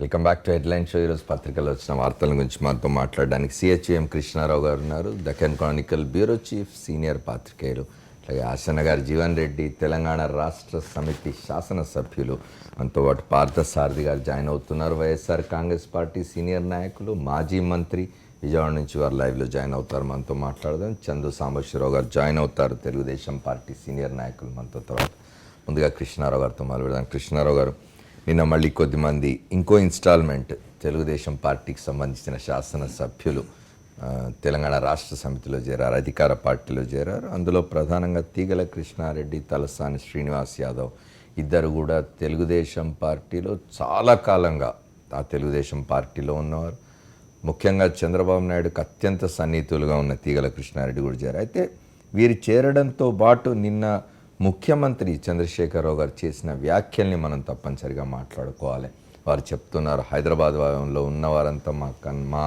Welcome back to headline show. ఈరోజు పత్రికలో వచ్చిన వార్తల గురించి మనతో మాట్లాడడానికి సిహెచ్ఎం కృష్ణారావు గారు ఉన్నారు, Deccan Chronicle bureau chief, senior పాత్రికేయులు. అలాగే ఆసన్న గారు, జీవన్ రెడ్డి, తెలంగాణ రాష్ట్ర సమితి శాసనసభ్యులు. మనతో పాటు పార్థసారథి గారు జాయిన్ అవుతున్నారు, వైఎస్ఆర్ కాంగ్రెస్ పార్టీ సీనియర్ నాయకులు, మాజీ మంత్రి. విజయవాడ నుంచి వారు లైవ్లో జాయిన్ అవుతారు, మనతో మాట్లాడదాం. చందు సాంబశివరావు గారు జాయిన్ అవుతారు, తెలుగుదేశం పార్టీ సీనియర్ నాయకులు, మనతో. తర్వాత ముందుగా కృష్ణారావు గారితో మొదలు పెడదాం. కృష్ణారావు గారు, నిన్న మళ్ళీ కొద్దిమంది ఇంకో ఇన్స్టాల్మెంట్ తెలుగుదేశం పార్టీకి సంబంధించిన శాసనసభ్యులు తెలంగాణ రాష్ట్ర సమితిలో చేరారు, అధికార పార్టీలో చేరారు. అందులో ప్రధానంగా తీగల కృష్ణారెడ్డి, తలసాని శ్రీనివాస్ యాదవ్ ఇద్దరు కూడా తెలుగుదేశం పార్టీలో చాలా కాలంగా ఆ తెలుగుదేశం పార్టీలో ఉన్నవారు. ముఖ్యంగా చంద్రబాబు నాయుడుకు అత్యంత సన్నిహితులుగా ఉన్న తీగల కృష్ణారెడ్డి కూడా చేరారు. అయితే వీరు చేరడంతో పాటు నిన్న ముఖ్యమంత్రి చంద్రశేఖరరావు గారు చేసిన వ్యాఖ్యల్ని మనం తప్పనిసరిగా మాట్లాడుకోవాలి. వారు చెప్తున్నారు, హైదరాబాద్లో ఉన్నవారంతా మా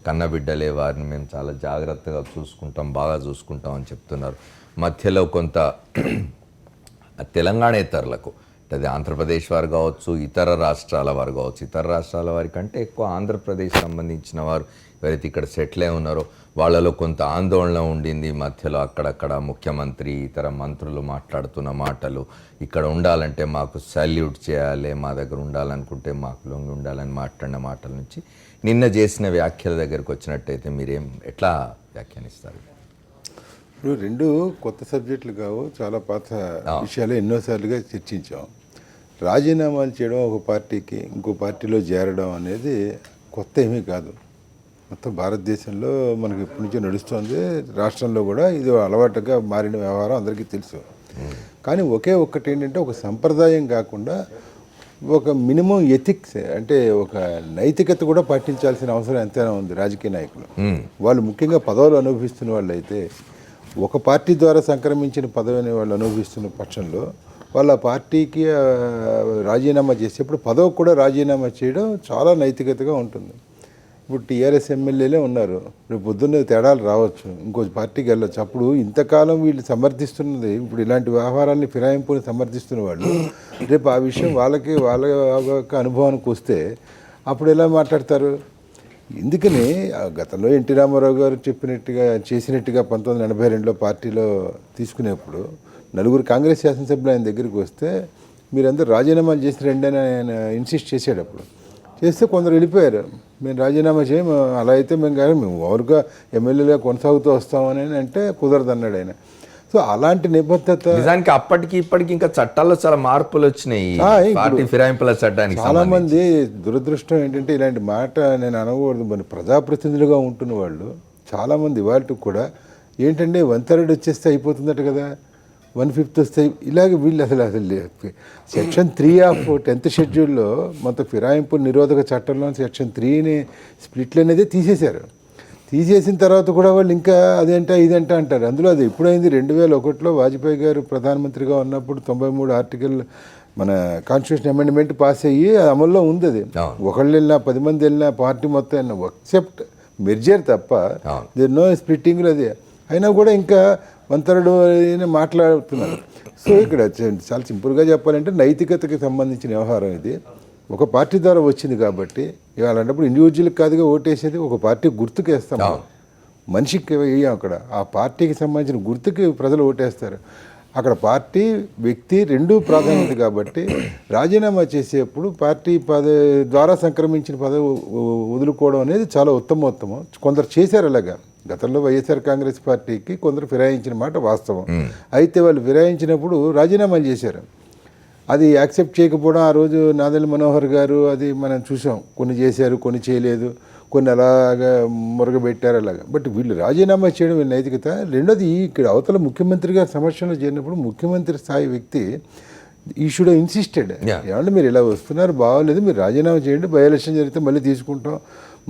కన్నబిడ్డలే, వారిని మేము చాలా జాగ్రత్తగా చూసుకుంటాం, బాగా చూసుకుంటాం అని చెప్తున్నారు. మధ్యలో కొంత తెలంగాణేతరులకు, అది ఆంధ్రప్రదేశ్ వారు కావచ్చు, ఇతర రాష్ట్రాల వారు కావచ్చు, ఇతర రాష్ట్రాల వారి కంటే ఎక్కువ ఆంధ్రప్రదేశ్ సంబంధించిన వారు ఎవరైతే ఇక్కడ సెటిల్ అయి ఉన్నారో వాళ్ళలో కొంత ఆందోళన ఉండింది. మధ్యలో అక్కడక్కడ ముఖ్యమంత్రి, ఇతర మంత్రులు మాట్లాడుతున్న మాటలు, ఇక్కడ ఉండాలంటే మాకు సాల్యూట్ చేయాలి, మా దగ్గర ఉండాలనుకుంటే మాకు లొంగి ఉండాలని మాట్లాడిన మాటల నుంచి నిన్న చేసిన వ్యాఖ్యల దగ్గరికి వచ్చినట్టయితే మీరేం ఎట్లా వ్యాఖ్యానిస్తారు? ఇప్పుడు రెండు కొత్త సబ్జెక్టులు కావు, చాలా పాత విషయాలు ఎన్నోసార్లుగా చర్చించాం. రాజీనామాలు చేయడం ఒక పార్టీకి ఇంకో పార్టీలో చేరడం అనేది కొత్త ఏమీ కాదు. మొత్తం భారతదేశంలో మనకి ఇప్పటి నుంచో నడుస్తుంది, రాష్ట్రంలో కూడా ఇది అలవాటుగా మారిన వ్యవహారం అందరికీ తెలుసు. కానీ ఒక్కటి ఏంటంటే, ఒక సంప్రదాయం కాకుండా ఒక మినిమం ఎథిక్స్, అంటే ఒక నైతికత కూడా పాటించాల్సిన అవసరం ఎంతైనా ఉంది రాజకీయ నాయకులు. వాళ్ళు ముఖ్యంగా పదవులు అనుభవిస్తున్న వాళ్ళు అయితే, ఒక పార్టీ ద్వారా సంక్రమించిన పదవిని వాళ్ళు అనుభవిస్తున్న పక్షంలో వాళ్ళ పార్టీకి రాజీనామా చేసేప్పుడు పదవి కూడా రాజీనామా చేయడం చాలా నైతికతగా ఉంటుంది. ఇప్పుడు టీఆర్ఎస్ ఎమ్మెల్యేలే ఉన్నారు, రేపు పొద్దున్నే తేడాలు రావచ్చు, ఇంకో పార్టీకి వెళ్ళొచ్చు. అప్పుడు ఇంతకాలం వీళ్ళు సమర్థిస్తున్నది, ఇప్పుడు ఇలాంటి వ్యవహారాన్ని ఫిరాయింపుని సమర్థిస్తున్న వాళ్ళు రేపు ఆ విషయం వాళ్ళ యొక్క అనుభవానికి వస్తే అప్పుడు ఎలా మాట్లాడతారు? ఎందుకని గతంలో ఎన్టీ రామారావు గారు చేసినట్టుగా 1982లో పార్టీలో తీసుకునేప్పుడు నలుగురు కాంగ్రెస్ శాసనసభ్యులు ఆయన దగ్గరికి వస్తే మీరందరూ రాజీనామాలు చేసి రండి అని ఆయన ఇన్సిస్ట్ చేశాడు. అప్పుడు చేస్తే కొందరు వెళ్ళిపోయారు, మేము రాజీనామా చేయము, అలా అయితే మేము ఓవర్గా ఎమ్మెల్యేగా కొనసాగుతూ వస్తామని అంటే కుదరదు అన్నాడు ఆయన. సో అలాంటి నిబద్ధత, నిజానికి అప్పటికి ఇప్పటికి ఇంకా చట్టాల్లో చాలా మార్పులు వచ్చినాయి. పార్టీ ఫిరాయింపుల చట్టానికి చాలా మంది దురదృష్టం ఏంటంటే, ఇలాంటి మాట నేను అనకూడదు, మరి ప్రజాప్రతినిధులుగా ఉంటున్న వాళ్ళు చాలామంది వాటికి కూడా ఏంటంటే 1/3 వచ్చేస్తే అయిపోతుందట కదా, 1/5 వస్తే ఇలాగ వీళ్ళు అసలు సెక్షన్ 3 ఆఫ్ 10th షెడ్యూల్లో మొత్తం ఫిరాయింపు నిరోధక చట్టంలో సెక్షన్ 3ని స్ప్లిట్లు అనేది తీసేశారు. తీసేసిన తర్వాత కూడా వాళ్ళు ఇంకా అదేంటా ఇదేంటా అంటారు. అందులో అది ఎప్పుడైంది, 2001లో వాజ్పేయి గారు ప్రధానమంత్రిగా ఉన్నప్పుడు 93 ఆర్టికల్ మన కాన్స్టిట్యూషన్ అమెండ్మెంట్ పాస్ అయ్యి అమల్లో ఉంది. అది ఒకళ్ళు వెళ్ళినా 10 మంది వెళ్ళినా పార్టీ మొత్తం వెళ్ళినా ఎక్సెప్ట్ మెర్జర్ తప్ప దేర్ నో స్ప్లిట్టింగ్లో. అది అయినా కూడా ఇంకా 1/3 మాట్లాడుతున్నారు. సో ఇక్కడ చాలా సింపుల్గా చెప్పాలంటే నైతికతకి సంబంధించిన వ్యవహారం ఇది. ఒక పార్టీ ద్వారా వచ్చింది కాబట్టి ఇవాళంటప్పుడు ఇండివిజువల్కి కాదుగా ఓటేసేది, ఒక పార్టీ గుర్తుకు వేస్తాం, మనిషికి వేయం. అక్కడ ఆ పార్టీకి సంబంధించిన గుర్తుకి ప్రజలు ఓటేస్తారు. అక్కడ పార్టీ వ్యక్తి రెండూ ప్రాధాన్యత కాబట్టి రాజీనామా చేసేప్పుడు పార్టీ ద్వారా సంక్రమించిన పదవి వదులుకోవడం అనేది చాలా ఉత్తమోత్తమం. కొందరు చేశారు అలాగా. గతంలో వైఎస్ఆర్ కాంగ్రెస్ పార్టీకి కొందరు ఫిరాయించిన మాట వాస్తవం. అయితే వాళ్ళు ఫిరాయించినప్పుడు రాజీనామాలు చేశారు. అది యాక్సెప్ట్ చేయకపోవడం, ఆ రోజు నాదెళ్ల మనోహర్ గారు అది మనం చూసాం, కొన్ని చేశారు, కొన్ని చేయలేదు, కొన్ని అలాగా మురగబెట్టారు అలాగా. బట్ వీళ్ళు రాజీనామా చేయడం వీళ్ళ నైతికత. రెండోది, ఇక్కడ అవతల ముఖ్యమంత్రి గారి సమక్షంలో చేరినప్పుడు ముఖ్యమంత్రి స్థాయి వ్యక్తి ఈ షుడ్ ఇన్సిస్టెడ్, ఏమంటే మీరు ఇలా వస్తున్నారు బాగోలేదు, మీరు రాజీనామా చేయండి, బై ఎలక్షన్ జరిగితే మళ్ళీ తీసుకుంటాం,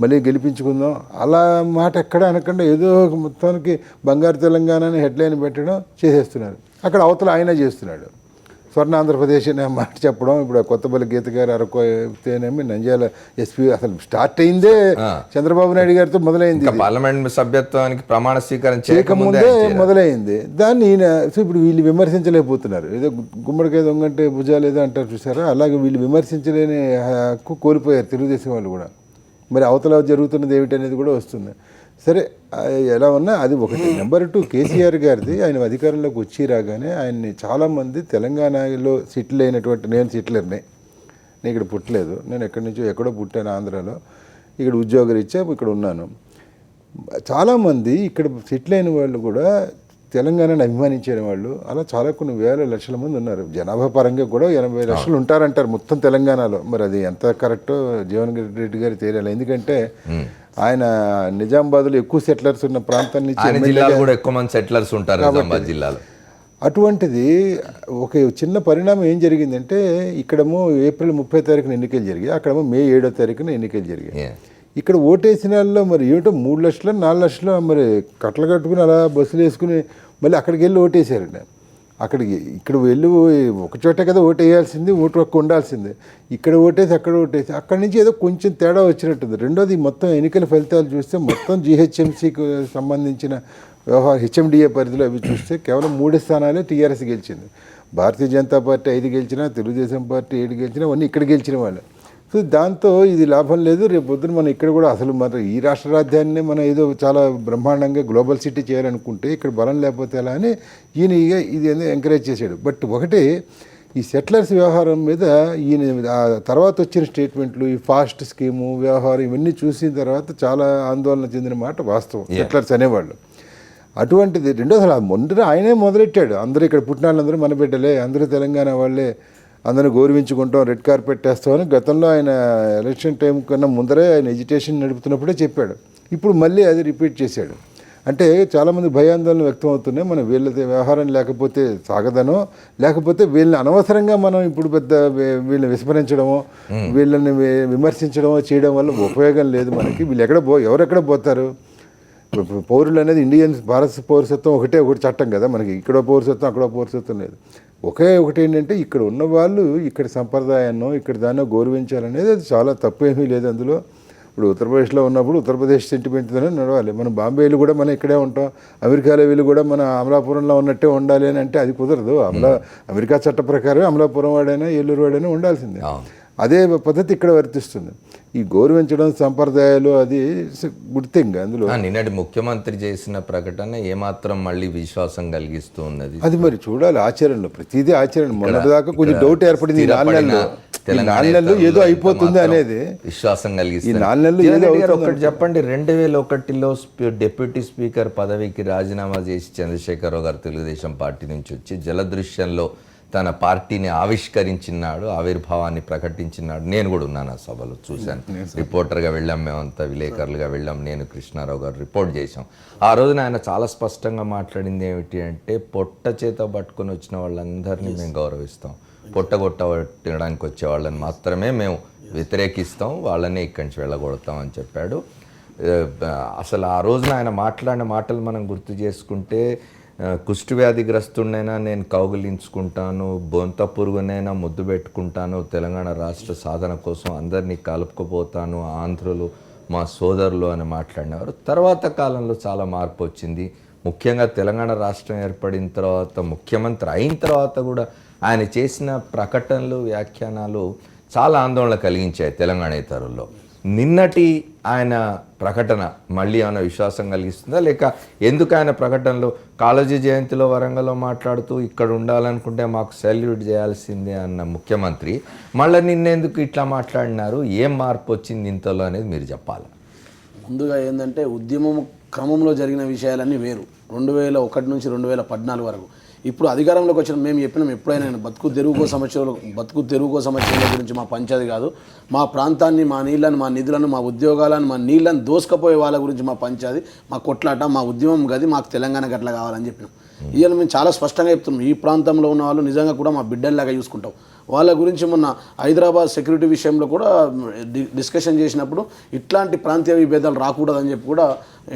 మళ్ళీ గెలిపించుకుందాం, అలా మాట ఎక్కడ అనకుండా ఏదో మొత్తానికి బంగారు తెలంగాణ అని హెడ్లైన్ పెట్టడం చేసేస్తున్నారు. అక్కడ అవతల ఆయన చేస్తున్నాడు. స్వర్ణ ఆంధ్రప్రదేశ్ అనే మాట చెప్పడం, ఇప్పుడు కొత్తపల్లి గీత గారు అరకొనేమి నంద్యాల ఎస్పీ అసలు స్టార్ట్ అయిందే చంద్రబాబు నాయుడు గారితో మొదలైంది. పార్లమెంట్ సభ్యత్వానికి ప్రమాణ స్వీకారం చేయకముందే మొదలైంది. దాన్ని ఈయన ఇప్పుడు వీళ్ళు విమర్శించలేకపోతున్నారు. ఏదో గుమ్మడికాయ దొంగంటే భుజాలు ఏదో అంటారు చూసారా, అలాగే వీళ్ళు విమర్శించలేని హక్కు కోల్పోయారు తెలుగుదేశం వాళ్ళు కూడా. మరి అవతల జరుగుతున్నది ఏమిటనేది కూడా వస్తుంది. సరే ఎలా ఉన్నా అది ఒకటి. నెంబర్ 2 కేసీఆర్ గారిది, ఆయన అధికారంలోకి వచ్చి రాగానే ఆయన్ని చాలామంది తెలంగాణలో సెటిల్ అయినటువంటి, నేను సెటిలర్ని, నేను ఇక్కడ పుట్టలేదు, నేను ఎక్కడి నుంచో ఎక్కడో పుట్టాను ఆంధ్రాలో, ఇక్కడ ఉద్యోగరీత్యా ఇక్కడ ఉన్నాను. చాలామంది ఇక్కడ సెటిల్ అయిన వాళ్ళు కూడా తెలంగాణను అభిమానించిన వాళ్ళు అలా చాలా కొన్ని వేల లక్షల మంది ఉన్నారు. జనాభా పరంగా కూడా 80 లక్షలు ఉంటారంటారు మొత్తం తెలంగాణలో. మరి అది ఎంత కరెక్టో జీవన్ రెడ్డి గారు తేలాలి. ఎందుకంటే ఆయన నిజామాబాద్లో ఎక్కువ సెటిలర్స్ ఉన్న ప్రాంతం నుంచి కూడా ఎక్కువ మంది సెటిలర్స్ ఉంటారు నిజామాబాద్ జిల్లాలో. అటువంటిది ఒక చిన్న పరిణామం ఏం జరిగిందంటే, ఇక్కడేమో ఏప్రిల్ 30 తారీఖున ఎన్నికలు జరిగాయి, అక్కడేమో మే 7వ తారీఖున ఎన్నికలు జరిగాయి. ఇక్కడ ఓటేసిన వాళ్ళు మరి ఏమిటో 3 లక్షలు 4 లక్షలు మరి కట్టలు కట్టుకుని అలా బస్సులు వేసుకుని మళ్ళీ అక్కడికి వెళ్ళి ఓటేశారండి. అక్కడికి ఇక్కడ వెళ్ళి ఒక చోటే కదా ఓటు వేయాల్సింది, ఓటు హక్కు ఉండాల్సిందే. ఇక్కడ ఓటేసి అక్కడ ఓటేసి అక్కడి నుంచి ఏదో కొంచెం తేడా వచ్చినట్టుంది. రెండోది మొత్తం ఎన్నికల ఫలితాలు చూస్తే మొత్తం జీహెచ్ఎంసీకి సంబంధించిన వ్యవహారం హెచ్ఎండిఏ పరిధిలో అవి చూస్తే కేవలం 3 స్థానాలే టీఆర్ఎస్ గెలిచింది. భారతీయ జనతా పార్టీ 5 గెలిచినా, తెలుగుదేశం పార్టీ 7 గెలిచినా, అవన్నీ ఇక్కడ గెలిచిన వాళ్ళు. సో దాంతో ఇది లాభం లేదు. రేపు పొద్దున మనం ఇక్కడ కూడా అసలు మన ఈ రాష్ట్ర రాజ్యాన్ని మనం ఏదో చాలా బ్రహ్మాండంగా గ్లోబల్ సిటీ చేయాలనుకుంటే ఇక్కడ బలం లేకపోతే ఎలా అని ఈయన ఇది ఎంకరేజ్ చేశాడు. బట్ ఒకటి, ఈ సెటిలర్స్ వ్యవహారం మీద ఈయన తర్వాత వచ్చిన స్టేట్మెంట్లు, ఈ ఫాస్ట్ స్కీము వ్యవహారం ఇవన్నీ చూసిన తర్వాత చాలా ఆందోళన చెందిన మాట వాస్తవం. సెటిలర్స్ అనేవాళ్ళు అటువంటిది. రెండోసారి మొదట ఆయనే మొదలెట్టాడు, అందరూ ఇక్కడ పుట్టిన వాళ్ళందరూ మన బిడ్డలే, అందరూ తెలంగాణ వాళ్ళే, అందరిని గౌరవించుకుంటాం, రెడ్ కార్పెట్ వేస్తామని గతంలో ఆయన ఎలక్షన్ టైం కన్నా ముందరే ఆయన ఎజిటేషన్ నడుపుతున్నప్పుడే చెప్పాడు. ఇప్పుడు మళ్ళీ అది రిపీట్ చేశాడు. అంటే చాలామంది భయాందోళన వ్యక్తం అవుతున్నాయి. మనం వీళ్ళ వ్యవహారం లేకపోతే సాగదనో, లేకపోతే వీళ్ళని అనవసరంగా మనం ఇప్పుడు పెద్ద వీళ్ళని విస్మరించడమో, వీళ్ళని విమర్శించడమో చేయడం వల్ల ఉపయోగం లేదు మనకి. వీళ్ళు ఎవరెక్కడ పోతారు? పౌరులు అనేది ఇండియన్ భారత పౌరసత్వం ఒకటి చట్టం కదా మనకి. ఇక్కడో పౌరసత్వం, అక్కడో పౌరసత్వం లేదు. ఒకటి ఏంటంటే ఇక్కడ ఉన్న వాళ్ళు ఇక్కడ సంప్రదాయాన్నో ఇక్కడ దాన్నో గౌరవించాలనేది అది చాలా తప్పేమీ లేదు అందులో. ఇప్పుడు ఉత్తరప్రదేశ్లో ఉన్నప్పుడు ఉత్తరప్రదేశ్ సెంటిమెంట్తోనే నడవాలి. మనం బాంబేలో కూడా మనం ఇక్కడే ఉంటాం, అమెరికాలో వీళ్ళు కూడా మన అమలాపురంలో ఉన్నట్టే ఉండాలి అని అంటే అది కుదరదు. అమెరికా చట్ట ప్రకారం అమలాపురం వాడైనా ఏలూరు వాడైనా ఉండాల్సిందే. అదే పద్ధతి ఇక్కడ వర్తిస్తుంది. ఈ గౌరవించడం సంప్రదాయాలు అది గుడ్ థింగ్. అందులో నిన్నటి ముఖ్యమంత్రి చేసిన ప్రకటన ఏమాత్రం మళ్ళీ విశ్వాసం కలిగిస్తూ ఉన్నది. అది మరి చూడాలి ఆచరణలో, ప్రతిదీ ఆచరణ. మొన్నటిదాకా కొంచెం డౌట్ ఏర్పడింది, 4 నెలలు ఏదో అయిపోతుంది అనేది విశ్వాసం కలిగిస్తుంది. 4 నెలలు ఏదో ఒకటి చెప్పండి, 2001లో డిప్యూటీ స్పీకర్ పదవికి రాజీనామా చేసి చంద్రశేఖరరావు గారు తెలుగుదేశం పార్టీ నుంచి వచ్చి జలదృశ్యంలో తన పార్టీని ఆవిష్కరించినాడు, ఆవిర్భావాన్ని ప్రకటించినాడు. నేను కూడా ఉన్నాను ఆ సభలో, చూశాను. రిపోర్టర్గా వెళ్ళాం, మేమంతా విలేకరులుగా వెళ్ళాం, నేను కృష్ణారావు గారు రిపోర్ట్ చేశాం. ఆ రోజున ఆయన చాలా స్పష్టంగా మాట్లాడింది ఏమిటి అంటే, పొట్ట చేత పట్టుకొని వచ్చిన వాళ్ళందరినీ మేము గౌరవిస్తాం, పొట్టగొట్టడానికి వచ్చే వాళ్ళని మాత్రమే మేము వ్యతిరేకిస్తాం, వాళ్ళనే ఇక్కడి నుంచి వెళ్ళగొడతాం అని చెప్పాడు. అసలు ఆ రోజున ఆయన మాట్లాడిన మాటలు మనం గుర్తు చేసుకుంటే, కుష్టి వ్యాధిగ్రస్తుడినైనా నేను కౌగిలించుకుంటాను, బొంత పురుగునైనా ముద్దు పెట్టుకుంటాను, తెలంగాణ రాష్ట్ర సాధన కోసం అందరినీ కలుపుకుపోతాను, ఆంధ్రులు మా సోదరులు అని మాట్లాడినవారు. తర్వాత కాలంలో చాలా మార్పు వచ్చింది. ముఖ్యంగా తెలంగాణ రాష్ట్రం ఏర్పడిన తర్వాత, ముఖ్యమంత్రి అయిన తర్వాత కూడా ఆయన చేసిన ప్రకటనలు, వ్యాఖ్యానాలు చాలా ఆందోళన కలిగించాయి తెలంగాణేతరుల్లో. నిన్నటి ఆయన ప్రకటన మళ్ళీ ఏమైనా విశ్వాసం కలిగిస్తుందా, లేక ఎందుకు ఆయన ప్రకటనలో కాళోజీ జయంతిలో వరంగల్లో మాట్లాడుతూ ఇక్కడ ఉండాలనుకుంటే మాకు సెల్యూట్ చేయాల్సిందే అన్న ముఖ్యమంత్రి మళ్ళీ నిన్నెందుకు ఇట్లా మాట్లాడినారు, ఏం మార్పు వచ్చింది ఇంతలో అనేది మీరు చెప్పాలి. ముందుగా ఏంటంటే ఉద్యమం క్రమంలో జరిగిన విషయాలన్నీ వేరు. 2001 నుంచి 2014 వరకు. ఇప్పుడు అధికారంలోకి వచ్చిన మేము చెప్పినాం, ఎప్పుడైనా బతుకు తెరువుకో సమస్యల గురించి మా పంచాయతీ కాదు, మా ప్రాంతాన్ని, మా నీళ్ళని, మా నిధులను, మా ఉద్యోగాలను, మా నీళ్ళని దోసుకపోయే వాళ్ళ గురించి మా పంచాయతీ, మా కొట్లాట, మా ఉద్యమం గది, మాకు తెలంగాణ గట్ల కావాలని చెప్పినాం. ఇవాళ మేము చాలా స్పష్టంగా చెప్తున్నాం, ఈ ప్రాంతంలో ఉన్న వాళ్ళు నిజంగా కూడా మా బిడ్డల్లాగా చూసుకుంటాం. వాళ్ళ గురించి మొన్న హైదరాబాద్ సెక్యూరిటీ విషయంలో కూడా డిస్కషన్ చేసినప్పుడు ఇట్లాంటి ప్రాంతీయ విభేదాలు రాకూడదని చెప్పి కూడా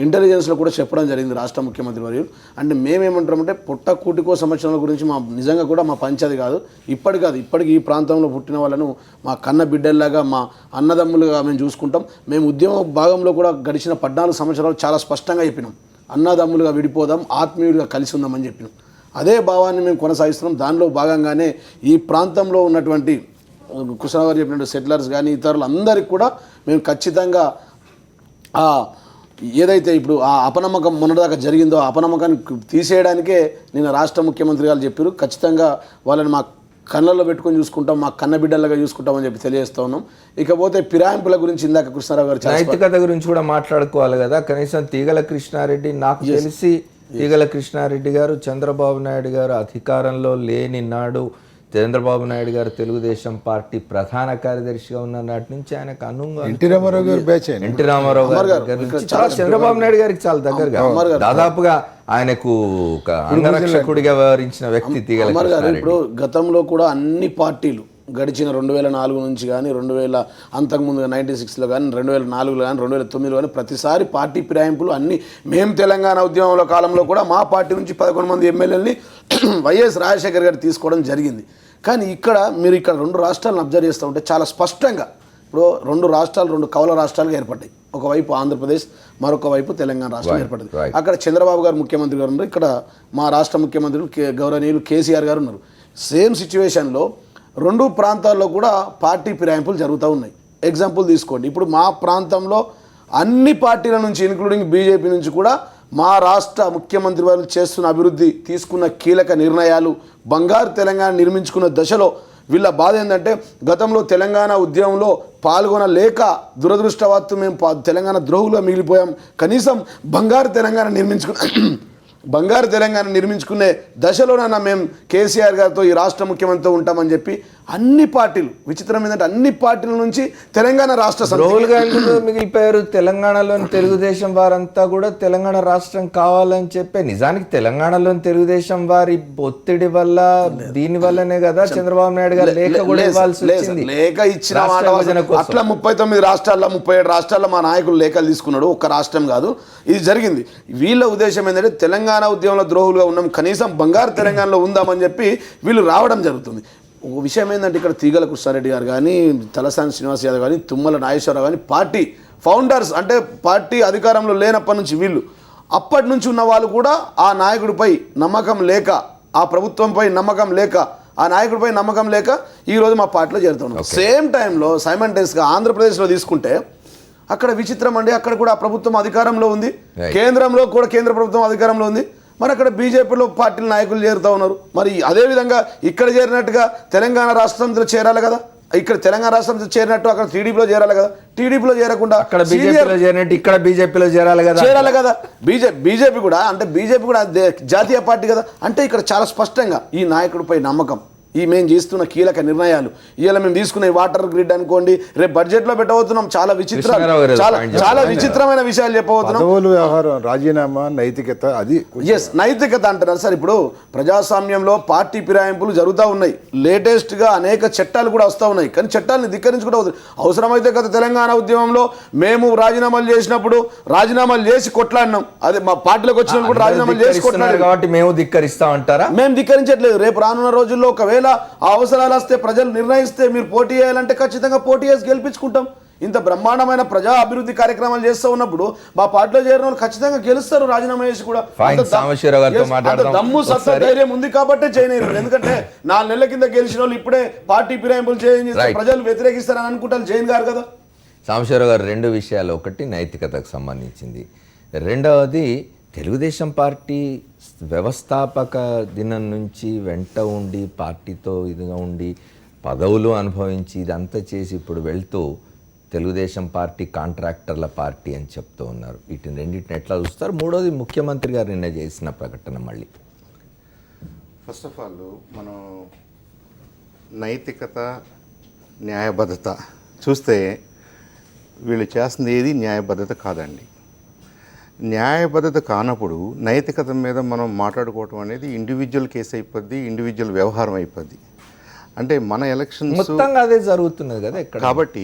ఇంటెలిజెన్స్లో కూడా చెప్పడం జరిగింది రాష్ట్ర ముఖ్యమంత్రి వర్యులు. అంటే మేమేమంటామంటే పుట్టకూటికో సంవత్సరాల గురించి మా నిజంగా కూడా మా పంచది కాదు, ఇప్పటికి ఈ ప్రాంతంలో పుట్టిన వాళ్ళను మా కన్న బిడ్డల్లాగా మా అన్నదమ్ములుగా మేము చూసుకుంటాం. మేము ఉద్యమ భాగంలో కూడా గడిచిన 14 సంవత్సరాలు చాలా స్పష్టంగా చెప్పినాం, అన్నదమ్ములుగా విడిపోదాం, ఆత్మీయులుగా కలిసి ఉందామని చెప్పినాం. అదే భావాన్ని మేము కొనసాగిస్తున్నాం. దానిలో భాగంగానే ఈ ప్రాంతంలో ఉన్నటువంటి కృష్ణరావు గారు చెప్పినట్టు సెటిలర్స్ కానీ ఇతరులు అందరికీ కూడా మేము ఖచ్చితంగా ఏదైతే ఇప్పుడు ఆ అపనమ్మకం మొన్నటిదాకా జరిగిందో ఆ అపనమ్మకాన్ని తీసేయడానికే నేను రాష్ట్ర ముఖ్యమంత్రి గారు చెప్పారు. ఖచ్చితంగా వాళ్ళని మా కళ్ళల్లో పెట్టుకొని చూసుకుంటాం, మా కన్న బిడ్డలుగా చూసుకుంటామని చెప్పి తెలియజేస్తూ ఉన్నాం. ఇకపోతే ఫిరాయింపుల గురించి ఇందాక కృష్ణారావు గారు నైతికత గురించి కూడా మాట్లాడుకోవాలి కదా. కనీసం తీగల కృష్ణారెడ్డి, నాకు తెలిసి తీగల కృష్ణారెడ్డి గారు చంద్రబాబు నాయుడు గారు అధికారంలో లేని నాడు చంద్రబాబు నాయుడు గారు తెలుగుదేశం పార్టీ ప్రధాన కార్యదర్శిగా ఉన్న నాటి నుంచి ఆయనకు ఎన్టీ రామారావు గారు బ్యాచ్, ఎన్టీ రామారావు గారి నుంచి చాలా చంద్రబాబు నాయుడు గారికి చాలా దగ్గరగా, దాదాపుగా ఆయనకు ఒక అంగరక్షకుడిగా వ్యవహరించిన వ్యక్తి తీగల కృష్ణారెడ్డి. ఇప్పుడు గతంలో కూడా అన్ని పార్టీలు గడిచిన 2004 నుంచి కానీ 2000 అంతకుముందు 96లో కానీ 2004లో కానీ 2009లో కానీ ప్రతిసారి పార్టీ ఫిరాయింపులు అన్నీ. మేము తెలంగాణ ఉద్యమంలో కాలంలో కూడా మా పార్టీ నుంచి 11 మంది ఎమ్మెల్యేలని వైఎస్ రాజశేఖర్ గారు తీసుకోవడం జరిగింది. కానీ మీరు ఇక్కడ 2 రాష్ట్రాలను అబ్జర్వ్ చేస్తూ ఉంటే చాలా స్పష్టంగా ఇప్పుడు 2 రాష్ట్రాలు 2 కౌల రాష్ట్రాలుగా ఏర్పడ్డాయి. ఒకవైపు ఆంధ్రప్రదేశ్, మరొక వైపు తెలంగాణ రాష్ట్రం ఏర్పడింది. అక్కడ చంద్రబాబు గారు ముఖ్యమంత్రి గారు ఉన్నారు, ఇక్కడ మా రాష్ట్ర ముఖ్యమంత్రులు గౌరవనీయులు కేసీఆర్ గారు ఉన్నారు. సేమ్ సిచ్యువేషన్లో 2 ప్రాంతాల్లో కూడా పార్టీ ఫిరాయింపులు జరుగుతూ ఉన్నాయి. ఎగ్జాంపుల్ తీసుకోండి, ఇప్పుడు మా ప్రాంతంలో అన్ని పార్టీల నుంచి ఇంక్లూడింగ్ బీజేపీ నుంచి కూడా మా రాష్ట్ర ముఖ్యమంత్రి వారు చేస్తున్న అభివృద్ధి, తీసుకున్న కీలక నిర్ణయాలు, బంగారు తెలంగాణ నిర్మించుకున్న దశలో వీళ్ళ బాధ ఏంటంటే గతంలో తెలంగాణ ఉద్యమంలో పాల్గొనలేక దురదృష్టవత్తు మేము తెలంగాణ ద్రోహులుగా మిగిలిపోయాం. కనీసం బంగారు తెలంగాణ నిర్మించుకునే దశలోనైనా మేము కేసీఆర్ గారితో ఈ రాష్ట్ర ముఖ్యమంత్రితో ఉంటామని చెప్పి అన్ని పార్టీలు, విచిత్రం ఏంటంటే అన్ని పార్టీల నుంచి తెలంగాణ రాష్ట్ర ద్రోహులుగా మిగిలిపోయారు. తెలంగాణలోని తెలుగుదేశం వారంతా కూడా తెలంగాణ రాష్ట్రం కావాలని చెప్పి, నిజానికి తెలంగాణలోని తెలుగుదేశం వారి ఒత్తిడి వల్ల దీని వల్లనే కదా చంద్రబాబు నాయుడు గారు లేఖ కూడా ఇవ్వాల్సి వచ్చింది. లేఖ ఇచ్చిన అట్లా 39 రాష్ట్రాల్లో 37 రాష్ట్రాల్లో మా నాయకులు లేఖలు తీసుకున్నాడు, ఒక్క రాష్ట్రం కాదు. ఇది జరిగింది. వీళ్ళ ఉద్దేశం ఏంటంటే తెలంగాణ ఉద్యమంలో ద్రోహులుగా ఉన్నాం, కనీసం బంగారు తెలంగాణలో ఉందామని చెప్పి వీళ్ళు రావడం జరుగుతుంది. ఒక విషయం ఏంటంటే ఇక్కడ తీగల కృష్ణారెడ్డి గారు కానీ, తలసాని శ్రీనివాస్ యాదవ్ కానీ, తుమ్మల నాగేశ్వరరావు కానీ పార్టీ ఫౌండర్స్, అంటే పార్టీ అధికారంలో లేనప్పటి నుంచి వీళ్ళు, అప్పటి నుంచి ఉన్న వాళ్ళు కూడా ఆ నాయకుడిపై నమ్మకం లేక, ఆ ప్రభుత్వంపై నమ్మకం లేక, ఆ నాయకుడిపై నమ్మకం లేక ఈరోజు మా పార్టీలో చేరుతున్నాం. సేమ్ టైంలో సైమల్టేనియస్గా ఆంధ్రప్రదేశ్లో తీసుకుంటే అక్కడ విచిత్రం అండి, అక్కడ కూడా ఆ ప్రభుత్వం అధికారంలో ఉంది, కేంద్రంలో కూడా కేంద్ర ప్రభుత్వం అధికారంలో ఉంది. మరి అక్కడ బీజేపీలో పార్టీల నాయకులు చేరుతూ ఉన్నారు. మరి అదేవిధంగా ఇక్కడ చేరినట్టుగా తెలంగాణ రాష్ట్రంలో చేరాలి కదా, ఇక్కడ తెలంగాణ రాష్ట్రంలో చేరినట్టు అక్కడ టీడీపీలో చేరాలి కదా, టీడీపీలో చేరకుండా అక్కడ బీజేపీలో చేరినట్టు ఇక్కడ బీజేపీలో చేరాలి కదా. బీజేపీ కూడా జాతీయ పార్టీ కదా. అంటే ఇక్కడ చాలా స్పష్టంగా ఈ నాయకుడిపై నమ్మకం, మేము చేస్తున్న కీలక నిర్ణయాలు, ఇవాళ మేము తీసుకున్న వాటర్ గ్రిడ్ అనుకోండి, రేపు బడ్జెట్లో పెట్టబోతున్నాం, చాలా విచిత్రమైన విషయాలు చెప్పబోతున్నాం. వ్యవహారం, రాజీనామా, నైతికత, అది నైతికత అంటున్నారు సార్. ఇప్పుడు ప్రజాస్వామ్యంలో పార్టీ ఫిరాయింపులు జరుగుతూ ఉన్నాయి, లేటెస్ట్గా అనేక చట్టాలు కూడా వస్తూ ఉన్నాయి. కానీ చట్టాలను ధిక్కరించుకుంటూ అవుతుంది. అవసరమైతే గత తెలంగాణ ఉద్యమంలో మేము రాజీనామాలు చేసినప్పుడు రాజీనామాలు చేసి కొట్లాడినాం, అదే మా పార్టీలోకి వచ్చినప్పుడు కూడా రాజీనామాలు చేసి కొట్లాడారు కాబట్టి మేము ధిక్కరిస్తామంటారా? మేము ధిక్కరించట్లేదు. రేపు రానున్న రోజుల్లో ఒకవేళ ఆ అవసరాలు వస్తే, ప్రజలు నిర్ణయిస్తే మీరు పోటీ చేయాలంటే ఖచ్చితంగా పోటీ చేసి గెలిపించుకుంటాం. ఇంత బ్రహ్మాండమైన ప్రజా అభివృద్ధి కార్యక్రమాలు చేస్తూ ఉన్నప్పుడు మా పార్టీలో చేరిన వాళ్ళు ఖచ్చితంగా గెలుస్తారు రాజీనామా చేసి కూడా. దమ్ము సత్తా ధైర్యం ఉంది కాబట్టి చేయలేరు. ఎందుకంటే 4 నెలల కింద గెలిచిన వాళ్ళు ఇప్పుడే పార్టీ ఫిరాయింపులు చేస్తే ప్రజలు వ్యతిరేకిస్తారని అనుకుంటారు జైన్ గారు కదా. సాంబశివరావు గారు 2 విషయాలు, ఒకటి నైతికతకు సంబంధించింది, రెండవది తెలుగుదేశం పార్టీ వ్యవస్థాపక దినం నుంచి వెంట ఉండి పార్టీతో ఇదిగా ఉండి పదవులు అనుభవించి ఇదంతా చేసి ఇప్పుడు వెళ్తూ తెలుగుదేశం పార్టీ కాంట్రాక్టర్ల పార్టీ అని చెప్తూ ఉన్నారు. వీటిని రెండింటిని ఎట్లా చూస్తారు? మూడోది ముఖ్యమంత్రి గారు నిన్న చేసిన ప్రకటన. మళ్ళీ ఫస్ట్ ఆఫ్ ఆల్ మనం నైతికత, న్యాయబద్ధత చూస్తే వీళ్ళు చేస్తుంది ఏది న్యాయబద్ధత కాదండి. న్యాయబద్ధత కానప్పుడు నైతికత మీద మనం మాట్లాడుకోవటం అనేది ఇండివిజువల్ కేసు అయిపోద్ది, ఇండివిజువల్ వ్యవహారం అయిపోద్ది. అంటే మన ఎలక్షన్స్ మొత్తంగా అదే జరుగుతున్నది కదా ఇక్కడ. కాబట్టి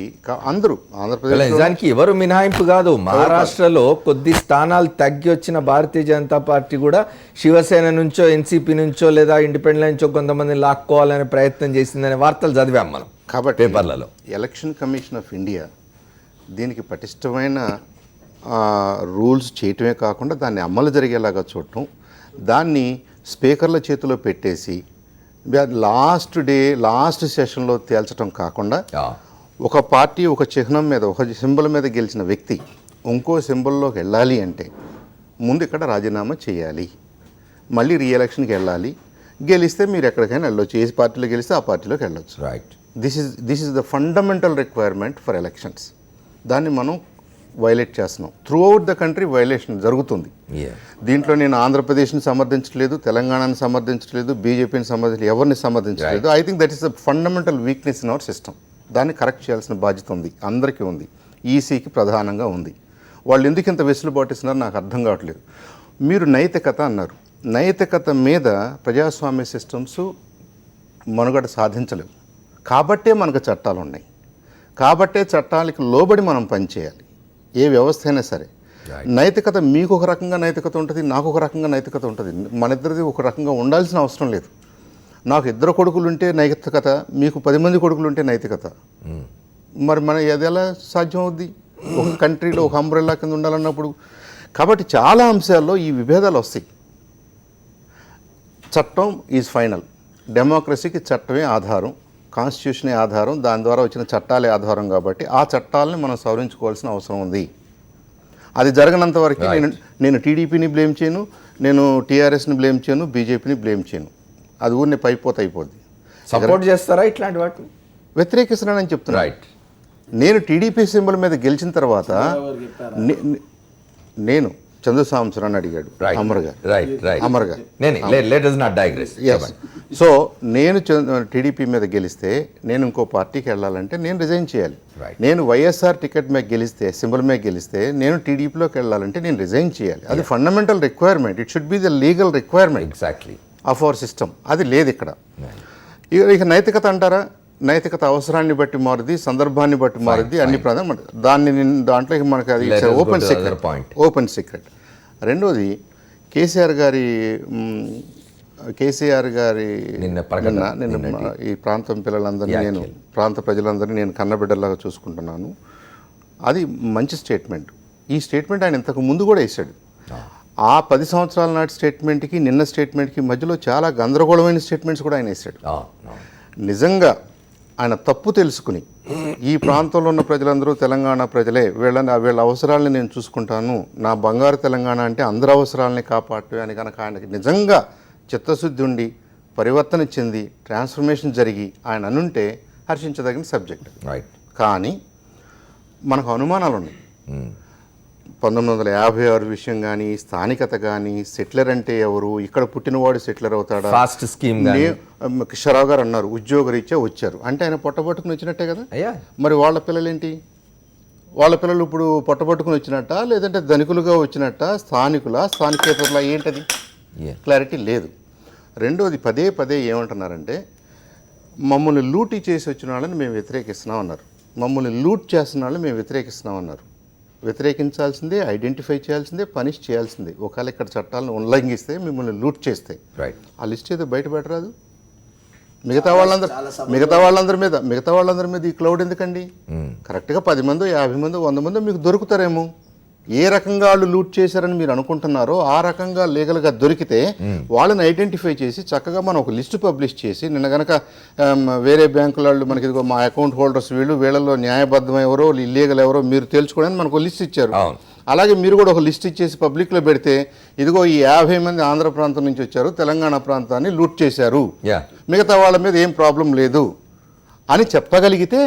అందరూ ఆంధ్రప్రదేశ్ నిజానికి ఎవరు మినహాయింపు కాదు. మహారాష్ట్రలో కొద్ది స్థానాలు తగ్గి వచ్చిన భారతీయ జనతా పార్టీ కూడా శివసేన నుంచో ఎన్సీపీ నుంచో లేదా ఇండిపెండెంట్ నుంచో కొంతమంది లాక్కోవాలనే ప్రయత్నం చేసిందనే వార్తలు చదివాం మనం కాబట్టి పేపర్లలో. ఎలక్షన్ కమిషన్ ఆఫ్ ఇండియా దీనికి పటిష్టమైన రూల్స్ చేయటమే కాకుండా దాన్ని అమలు జరిగేలాగా చూడటం, దాన్ని స్పీకర్ల చేతిలో పెట్టేసి లాస్ట్ సెషన్లో తేల్చడం కాకుండా ఒక పార్టీ ఒక చిహ్నం మీద ఒక సింబల్ మీద గెలిచిన వ్యక్తి ఇంకో సింబల్లోకి వెళ్ళాలి అంటే ముందు ఇక్కడ రాజీనామా చేయాలి, మళ్ళీ రీఎలక్షన్కి వెళ్ళాలి. గెలిస్తే మీరు ఎక్కడికైనా వెళ్ళొచ్చు, ఏ పార్టీలో గెలిస్తే ఆ పార్టీలోకి వెళ్ళొచ్చు. Right. This is the fundamental requirement for elections. దాన్ని మనం వైలేట్ చేస్తున్నాం. Through out the country violation జరుగుతుంది. దీంట్లో నేను ఆంధ్రప్రదేశ్ని సమర్థించట్లేదు, తెలంగాణని సమర్థించట్లేదు, బీజేపీని సమర్థించలేదు, ఎవరిని సమర్థించలేదు. I think that is the fundamental weakness in our system. దాన్ని కరెక్ట్ చేయాల్సిన బాధ్యత ఉంది, అందరికీ ఉంది, ఈసీకి ప్రధానంగా ఉంది. వాళ్ళు ఎందుకు ఇంత వెసులుబాటు ఇస్తున్నారో నాకు అర్థం కావట్లేదు. మీరు నైతికత అన్నారు. నైతికత మీద ప్రజాస్వామ్య సిస్టమ్స్ మనుగడ సాధించలేవు. కాబట్టే మనకు చట్టాలు ఉన్నాయి, కాబట్టే చట్టాలకు లోబడి మనం పనిచేయాలి. ఏ వ్యవస్థ అయినా సరే నైతికత మీకు ఒక రకంగా నైతికత ఉంటుంది, నాకు ఒక రకంగా నైతికత ఉంటుంది. మన ఇద్దరిది ఒక రకంగా ఉండాల్సిన అవసరం లేదు. నాకు 2 కొడుకులు ఉంటే నైతికత, మీకు 10 మంది కొడుకులు ఉంటే నైతికత. మరి మన అది ఎలా సాధ్యం అవుద్ది? ఒక కంట్రీలో ఒక అంబ్రెల్లా కింద ఉండాలన్నప్పుడు. కాబట్టి చాలా అంశాల్లో ఈ విభేదాలు వస్తాయి. చట్టం ఈజ్ ఫైనల్. డెమోక్రసీకి చట్టమే ఆధారం, కాన్స్టిట్యూషనే ఆధారం, దాని ద్వారా వచ్చిన చట్టాలే ఆధారం. కాబట్టి ఆ చట్టాలని మనం సవరించుకోవాల్సిన అవసరం ఉంది. అది జరగనంత వరకు నేను టీడీపీని బ్లేమ్ చేయను, నేను టీఆర్ఎస్ని బ్లేమ్ చేయను, బీజేపీని బ్లేమ్ చేయను. అది ఊరిని అయిపోద్ది. సపోర్ట్ చేస్తారా ఇట్లాంటి వాటిని? వ్యతిరేకిస్తున్నానని చెప్తున్నా. రైట్. నేను టీడీపీ సింబల్ మీద గెలిచిన తర్వాత నేను చంద్రసాంబశివరావు అడిగాడు అమర్ గారు. అమర్ గారు సో నేను టీడీపీ మీద గెలిస్తే నేను ఇంకో పార్టీకి వెళ్ళాలంటే నేను రిజైన్ చేయాలి. నేను వైఎస్ఆర్ టికెట్ మీద గెలిస్తే, సింబల్ మీద గెలిస్తే నేను టీడీపీలోకి వెళ్ళాలంటే నేను రిజైన్ చేయాలి. అది fundamental requirement. It should be the legal requirement exactly of our system. అది లేదు ఇక్కడ. ఇక నైతికత అంటారా? నైతికత అవసరాన్ని బట్టి మారుద్ది, సందర్భాన్ని బట్టి మారుద్ది, అన్ని దాంట్లో మనకి అది ఓపెన్ సీక్రెట్. రెండోది కేసీఆర్ గారి నిన్న ఈ ప్రాంతం పిల్లలందరినీ ప్రాంత ప్రజలందరినీ నేను కన్నబిడ్డలాగా చూసుకుంటున్నాను. అది మంచి స్టేట్మెంట్. ఈ స్టేట్మెంట్ ఆయన ఇంతకు ముందు కూడా వేశాడు. ఆ 10 సంవత్సరాల నాటి స్టేట్మెంట్కి నిన్న స్టేట్మెంట్కి మధ్యలో చాలా గందరగోళమైన స్టేట్మెంట్స్ కూడా ఆయన వేశాడు. నిజంగా ఆయన తప్పు తెలుసుకుని ఈ ప్రాంతంలో ఉన్న ప్రజలందరూ తెలంగాణ ప్రజలే, వీళ్ళ అవసరాలని నేను చూసుకుంటాను, నా బంగారు తెలంగాణ అంటే అందరి అవసరాలని కాపాడటమే అని కనుక ఆయనకి నిజంగా చిత్తశుద్ధి ఉండి పరివర్తన చెంది ట్రాన్స్ఫర్మేషన్ జరిగి ఆయన అనుంటే హర్షించదగిన సబ్జెక్ట్. కానీ మనకు అనుమానాలు ఉన్నాయి. 1956 విషయం కానీ, స్థానికత కానీ, సెటిలర్ అంటే ఎవరు, ఇక్కడ పుట్టినవాడు సెటిలర్ అవుతాడా, ఫాస్ట్ స్కీమ్ కిషోరావు గారు అన్నారు ఉద్యోగరీత్యా వచ్చారు అంటే ఆయన పొట్టబట్టుకుని వచ్చినట్టే కదా. మరి వాళ్ళ పిల్లలేంటి? వాళ్ళ పిల్లలు ఇప్పుడు పొట్టబట్టుకుని వచ్చినట్ట, లేదంటే ధనికులుగా వచ్చినట్ట, స్థానికేతరులా, ఏంటది? క్లారిటీ లేదు. రెండోది పదే ఏమంటున్నారంటే మమ్మల్ని లూటీ చేసి వచ్చిన వాళ్ళని మేము వ్యతిరేకిస్తున్నాం అన్నారు. మమ్మల్ని లూట్ చేస్తున్న వాళ్ళని మేము వ్యతిరేకిస్తున్నాం అన్నారు. వ్యతిరేకించాల్సిందే, ఐడెంటిఫై చేయాల్సిందే, పనిష్ చేయాల్సిందే. ఒకవేళ ఇక్కడ చట్టాలను ఉల్లంఘిస్తే, మిమ్మల్ని లూట్ చేస్తే ఆ లిస్ట్ ఏదో బయట పెట్టరాదు. మిగతా వాళ్ళందరి మీద ఈ క్లౌడ్ ఎందుకండి? కరెక్ట్గా 10 మందో 50 మందో 100 మందో మీకు దొరుకుతారేమో. ఏ రకంగా వాళ్ళు లూట్ చేశారని మీరు అనుకుంటున్నారో ఆ రకంగా లీగల్గా దొరికితే వాళ్ళని ఐడెంటిఫై చేసి చక్కగా మనం ఒక లిస్టు పబ్లిష్ చేసి, నిన్న కనుక వేరే బ్యాంకుల వాళ్ళు మనకి ఇదిగో మా అకౌంట్ హోల్డర్స్ వీళ్ళలో న్యాయబద్ధం ఎవరో ఇల్లీగల్ ఎవరో మీరు తేల్చుకోవడానికి మనకు లిస్ట్ ఇచ్చారు. అలాగే మీరు కూడా ఒక లిస్ట్ ఇచ్చేసి పబ్లిక్లో పెడితే, ఇదిగో ఈ 50 మంది ఆంధ్ర ప్రాంతం నుంచి వచ్చారు, తెలంగాణ ప్రాంతాన్ని లూట్ చేశారు, మిగతా వాళ్ళ మీద ఏం ప్రాబ్లం లేదు అని చెప్పగలిగితే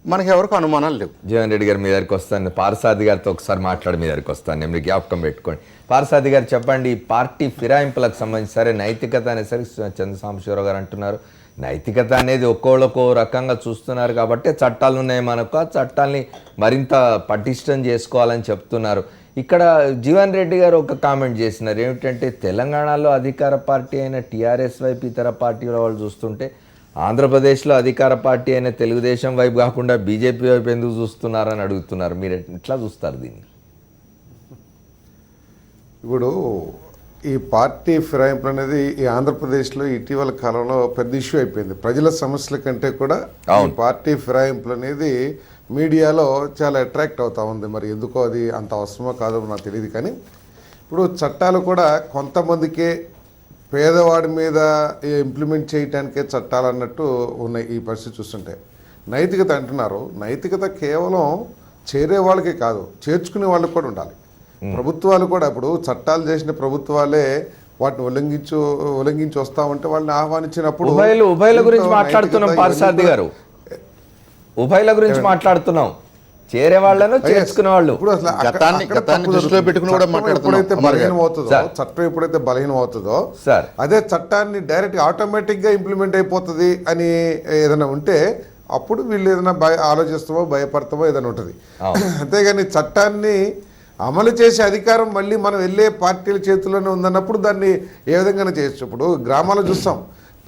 మనకి ఎవరికి అనుమానాలు లేవు. జీవన్ రెడ్డి గారు మీ దగ్గరికి వస్తాను, పార్సాది గారితో ఒకసారి మాట్లాడి మీ దగ్గరికి వస్తాను, నేను జ్ఞాపకం పెట్టుకోండి. పార్సాది గారు చెప్పండి, పార్టీ ఫిరాయింపులకు సంబంధించి సరే నైతికత అనేసరికి చంద్రసాంబశివరావు గారు అంటున్నారు నైతికత అనేది ఒక్కోళ్ళకో రకంగా చూస్తున్నారు కాబట్టి చట్టాలు ఉన్నాయి మనకు, ఆ చట్టాలని మరింత పటిష్టం చేసుకోవాలని చెప్తున్నారు. ఇక్కడ జీవన్ రెడ్డి గారు ఒక కామెంట్ చేసినారు ఏమిటంటే తెలంగాణలో అధికార పార్టీ అయిన టీఆర్ఎస్ వైపు ఇతర పార్టీల వాళ్ళు చూస్తుంటే ఆంధ్రప్రదేశ్లో అధికార పార్టీ అయిన తెలుగుదేశం వైపు కాకుండా బీజేపీ వైపు ఎందుకు చూస్తున్నారని అడుగుతున్నారు. మీరు ఎట్లా చూస్తారు దీన్ని? ఇప్పుడు ఈ పార్టీ ఫిరాయింపులు అనేది ఈ ఆంధ్రప్రదేశ్లో ఇటీవల కాలంలో పెద్ద ఇష్యూ అయిపోయింది. ప్రజల సమస్యల కంటే కూడా ఈ పార్టీ ఫిరాయింపులు అనేది మీడియాలో చాలా అట్రాక్ట్ అవుతా ఉంది. మరి ఎందుకో అది అంత అవసరమో కాదో నాకు తెలియదు. కానీ ఇప్పుడు చట్టాలు కూడా కొంతమందికే పేదవాడి మీద ఇంప్లిమెంట్ చేయడానికే చట్టాలు అన్నట్టు ఉన్నాయి ఈ పరిస్థితి చూస్తుంటే. నైతికత అంటున్నారు, నైతికత కేవలం చేరే వాళ్ళకే కాదు, చేర్చుకునే వాళ్ళకి కూడా ఉండాలి. ప్రభుత్వాలు కూడా ఇప్పుడు చట్టాలు చేసిన ప్రభుత్వాలే వాటిని ఉల్లంఘించి వస్తా ఉంటే వాళ్ళని ఆహ్వానించినప్పుడు ఉభయల గురించి మాట్లాడుతున్నాం పార్సాది గారు, ఉభయల గురించి మాట్లాడుతున్నాం, చేరే వాళ్ళను చేర్చుకునే వాళ్ళు. ఇప్పుడు అసలు ఎప్పుడైతే బలహీనం అవుతుందో చట్టం ఎప్పుడైతే బలహీనం అవుతుందో అదే చట్టాన్ని డైరెక్ట్ ఆటోమేటిక్ గా ఇంప్లిమెంట్ అయిపోతుంది అని ఏదైనా ఉంటే అప్పుడు వీళ్ళు ఏదైనా ఆలోచిస్తామో భయపడతామో ఏదైనా ఉంటుంది. అంతేగాని చట్టాన్ని అమలు చేసే అధికారం మళ్ళీ మనం వెళ్ళే పార్టీల చేతుల్లోనే ఉందన్నప్పుడు దాన్ని ఏ విధంగానే చేయొచ్చు. ఇప్పుడు గ్రామాల్లో చూస్తాం,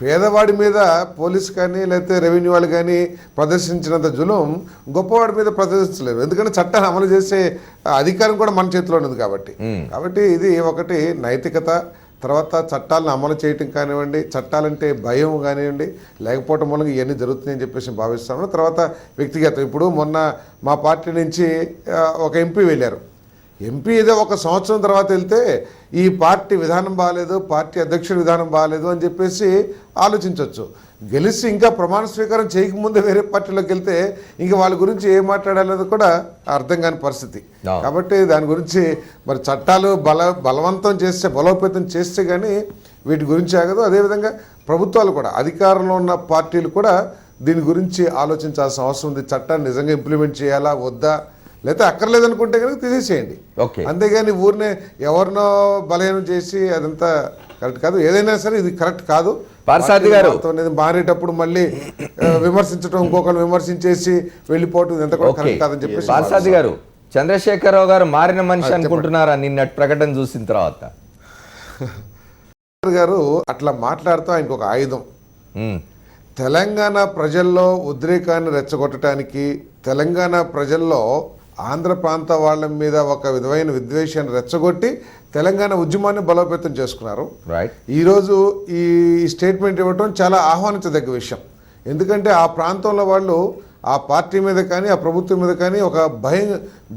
పేదవాడి మీద పోలీసు కానీ లేకపోతే రెవెన్యూ వాళ్ళు కానీ ప్రదర్శించినంత జులుం గొప్పవాడి మీద ప్రదర్శించలేరు. ఎందుకంటే చట్టాన్ని అమలు చేసే అధికారం కూడా మన చేతిలో ఉన్నది కాబట్టి. కాబట్టి ఇది ఒకటి నైతికత, తర్వాత చట్టాలను అమలు చేయటం కానివ్వండి, చట్టాలంటే భయం కానివ్వండి లేకపోవటం మూలంగా ఇవన్నీ జరుగుతున్నాయని చెప్పేసి భావిస్తాను. తర్వాత వ్యక్తిగతం, ఇప్పుడు మొన్న మా పార్టీ నుంచి ఒక ఎంపీ వెళ్ళారు. ఎంపీ ఏదో ఒక సంవత్సరం తర్వాత వెళ్తే ఈ పార్టీ విధానం బాగాలేదు, పార్టీ అధ్యక్షుడి విధానం బాగాలేదు అని చెప్పేసి ఆలోచించవచ్చు. గెలిచి ఇంకా ప్రమాణ స్వీకారం చేయకముందే వేరే పార్టీలోకి వెళ్తే ఇంకా వాళ్ళ గురించి ఏం మాట్లాడాలనేది కూడా అర్థం కాని పరిస్థితి. కాబట్టి దాని గురించి మరి చట్టాలు బలవంతం చేస్తే, బలోపేతం చేస్తే కానీ వీటి గురించి ఆగదు. అదేవిధంగా ప్రభుత్వాలు కూడా, అధికారంలో ఉన్న పార్టీలు కూడా దీని గురించి ఆలోచించాల్సిన అవసరం ఉంది. చట్టాన్ని నిజంగా ఇంప్లిమెంట్ చేయాలా వద్దా, లేకపోతే అక్కర్లేదనుకుంటే కనుక తీసేసేయండి. అంతేగాని ఊరినే ఎవరినో బలహీనం చేసి అదంతా కరెక్ట్ కాదు. ఏదైనా సరే ఇది కరెక్ట్ కాదు. పార్సాది గారు మారేటప్పుడు మళ్ళీ విమర్శించడం, ఇంకొకరు విమర్శించేసి వెళ్ళిపోవటం ఎంత కూడా కరెక్ట్ కాదని చెప్పేసి. పార్సాది గారు, చంద్రశేఖరరావు గారు మారిన మనిషి అనుకుంటున్నారా నిన్నటి ప్రకటన చూసిన తర్వాత? గారు అట్లా మాట్లాడుతూ ఆయనకు ఒక ఆయుధం, తెలంగాణ ప్రజల్లో ఉద్రేకాన్ని రెచ్చగొట్టడానికి, తెలంగాణ ప్రజల్లో ఆంధ్ర ప్రాంత వాళ్ళ మీద ఒక విధమైన విద్వేషాన్ని రెచ్చగొట్టి తెలంగాణ ఉద్యమాన్ని బలోపేతం చేసుకున్నారు. ఈరోజు ఈ స్టేట్మెంట్ ఇవ్వటం చాలా ఆహ్వానించదగ్గ విషయం. ఎందుకంటే ఆ ప్రాంతంలో వాళ్ళు ఆ పార్టీ మీద కానీ ఆ ప్రభుత్వం మీద కానీ ఒక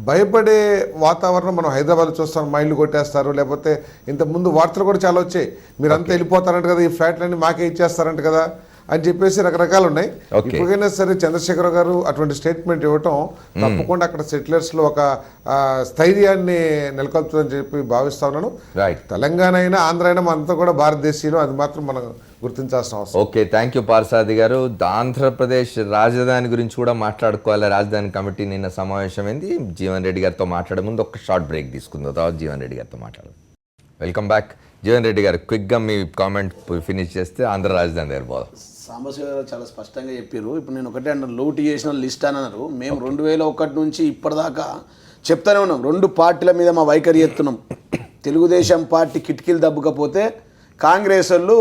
భయపడే వాతావరణం మనం హైదరాబాద్లో చూస్తాం. మైండ్లు కొట్టేస్తారు, లేకపోతే ఇంతకుముందు వార్తలు కూడా చాలా వచ్చాయి, మీరంతా వెళ్ళిపోతారంట కదా, ఈ ఫ్లాట్లన్నీ మాకే ఇచ్చేస్తారంట కదా అని చెప్పేసి రకరకాలు ఉన్నాయి. ఇప్పటికైనా సరే చంద్రశేఖరరావు గారు అటువంటి స్టేట్మెంట్ ఇవ్వటం తప్పకుండా అక్కడ సెటిలర్స్లో ఒక స్థైర్యాన్ని నెలకొల్పుతుందని చెప్పి భావిస్తా ఉన్నాను. తెలంగాణ అయినా ఆంధ్ర అయినా మనంతా కూడా భారతదేశీయులు, అది మాత్రం మనం గుర్తించాల్సిన అవసరం. ఓకే, థ్యాంక్ యూ పార్సాది గారు. ఆంధ్రప్రదేశ్ రాజధాని గురించి కూడా మాట్లాడుకోవాలి. రాజధాని కమిటీ నిన్న సమావేశమైంది. జీవన్ రెడ్డి గారితో మాట్లాడే ముందు ఒక షార్ట్ బ్రేక్ తీసుకుందాం, తర్వాత జీవన్ రెడ్డి గారితో మాట్లాడదాం. Welcome back. జీవన్ రెడ్డి గారు, క్విక్గా మీ కామెంట్ ఫినిష్ చేస్తే ఆంధ్ర రాజధాని దగ్గర పోదాం. సాంబశివ గారు చాలా స్పష్టంగా చెప్పారు. ఇప్పుడు నేను ఒకటే అన్నారు, లూటీ చేసిన లిస్ట్ అని అన్నారు. మేము 2001 నుంచి ఇప్పటిదాకా చెప్తానే ఉన్నాం, 2 పార్టీల మీద మా వైఖరి ఎత్తున్నాం. తెలుగుదేశం పార్టీ కిటికీలు దబ్బుకపోతే కాంగ్రెస్ వాళ్ళు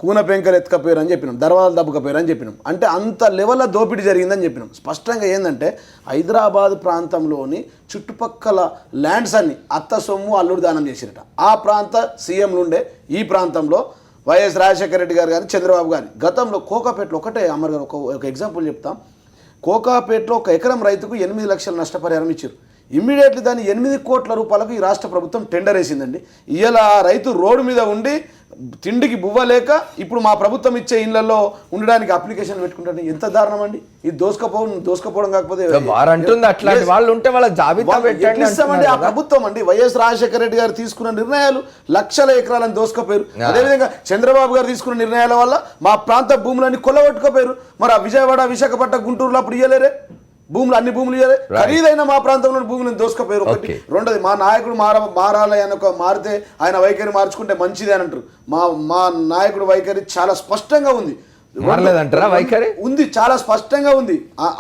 కూన పెంకలు ఎత్తుకపోయారు అని చెప్పినాం, దర్వాజాలు దబ్బుకపోయారు అని చెప్పినాం. అంటే అంత లెవెల్లో దోపిడీ జరిగిందని చెప్పినాం. స్పష్టంగా ఏంటంటే హైదరాబాద్ ప్రాంతంలోని చుట్టుపక్కల ల్యాండ్స్ అన్ని అత్త సొమ్ము అల్లుడు దానం చేసిరట. ఆ ప్రాంత సీఎంలు ఉండే ఈ ప్రాంతంలో వైఎస్ రాజశేఖర రెడ్డి గారు కానీ చంద్రబాబు గారి గతంలో కోకాపేటలో ఒకటే అమర్ గారు ఒక ఎగ్జాంపుల్ చెప్తాం. కోకాపేటలో 1 ఎకరం రైతుకు 8 లక్షల నష్టపరిహారం ఇచ్చారు. ఇమ్మీడియట్లీ దాన్ని 8 కోట్ల రూపాయలకు ఈ రాష్ట్ర ప్రభుత్వం టెండర్ వేసిందండి. ఇవాళ రైతు రోడ్డు మీద ఉండి తిండికి బువ్వలేక ఇప్పుడు మా ప్రభుత్వం ఇచ్చే ఇళ్లలో ఉండడానికి అప్లికేషన్ పెట్టుకుంటారు. ఎంత దారుణం అండి ఇది! దోసుకపోవడం కాకపోతే ఆ ప్రభుత్వం అండి వైఎస్ రాజశేఖర రెడ్డి గారు తీసుకున్న నిర్ణయాలు లక్షల ఎకరాలను దోసుకపోయారు. అదేవిధంగా చంద్రబాబు గారు తీసుకున్న నిర్ణయాల వల్ల మా ప్రాంత భూములన్నీ కొల్లగొట్టుకోపోయారు. మరి ఆ విజయవాడ, విశాఖపట్నం, గుంటూరులో అప్పుడు ఇయ్యలేరే భూములు, అన్ని భూములు ఇవ్వాలి. ఖరీదైన మా ప్రాంతంలో భూములను దోసుకపోయారు. ఒకటి. రెండోది, మా నాయకుడు మారాలి అని మారితే ఆయన వైఖరి మార్చుకుంటే మంచిది అని అంటారు. మా నాయకుడు వైఖరి చాలా స్పష్టంగా ఉంది. మారలేదంటారా వైఖరి? ఉంది, చాలా స్పష్టంగా ఉంది.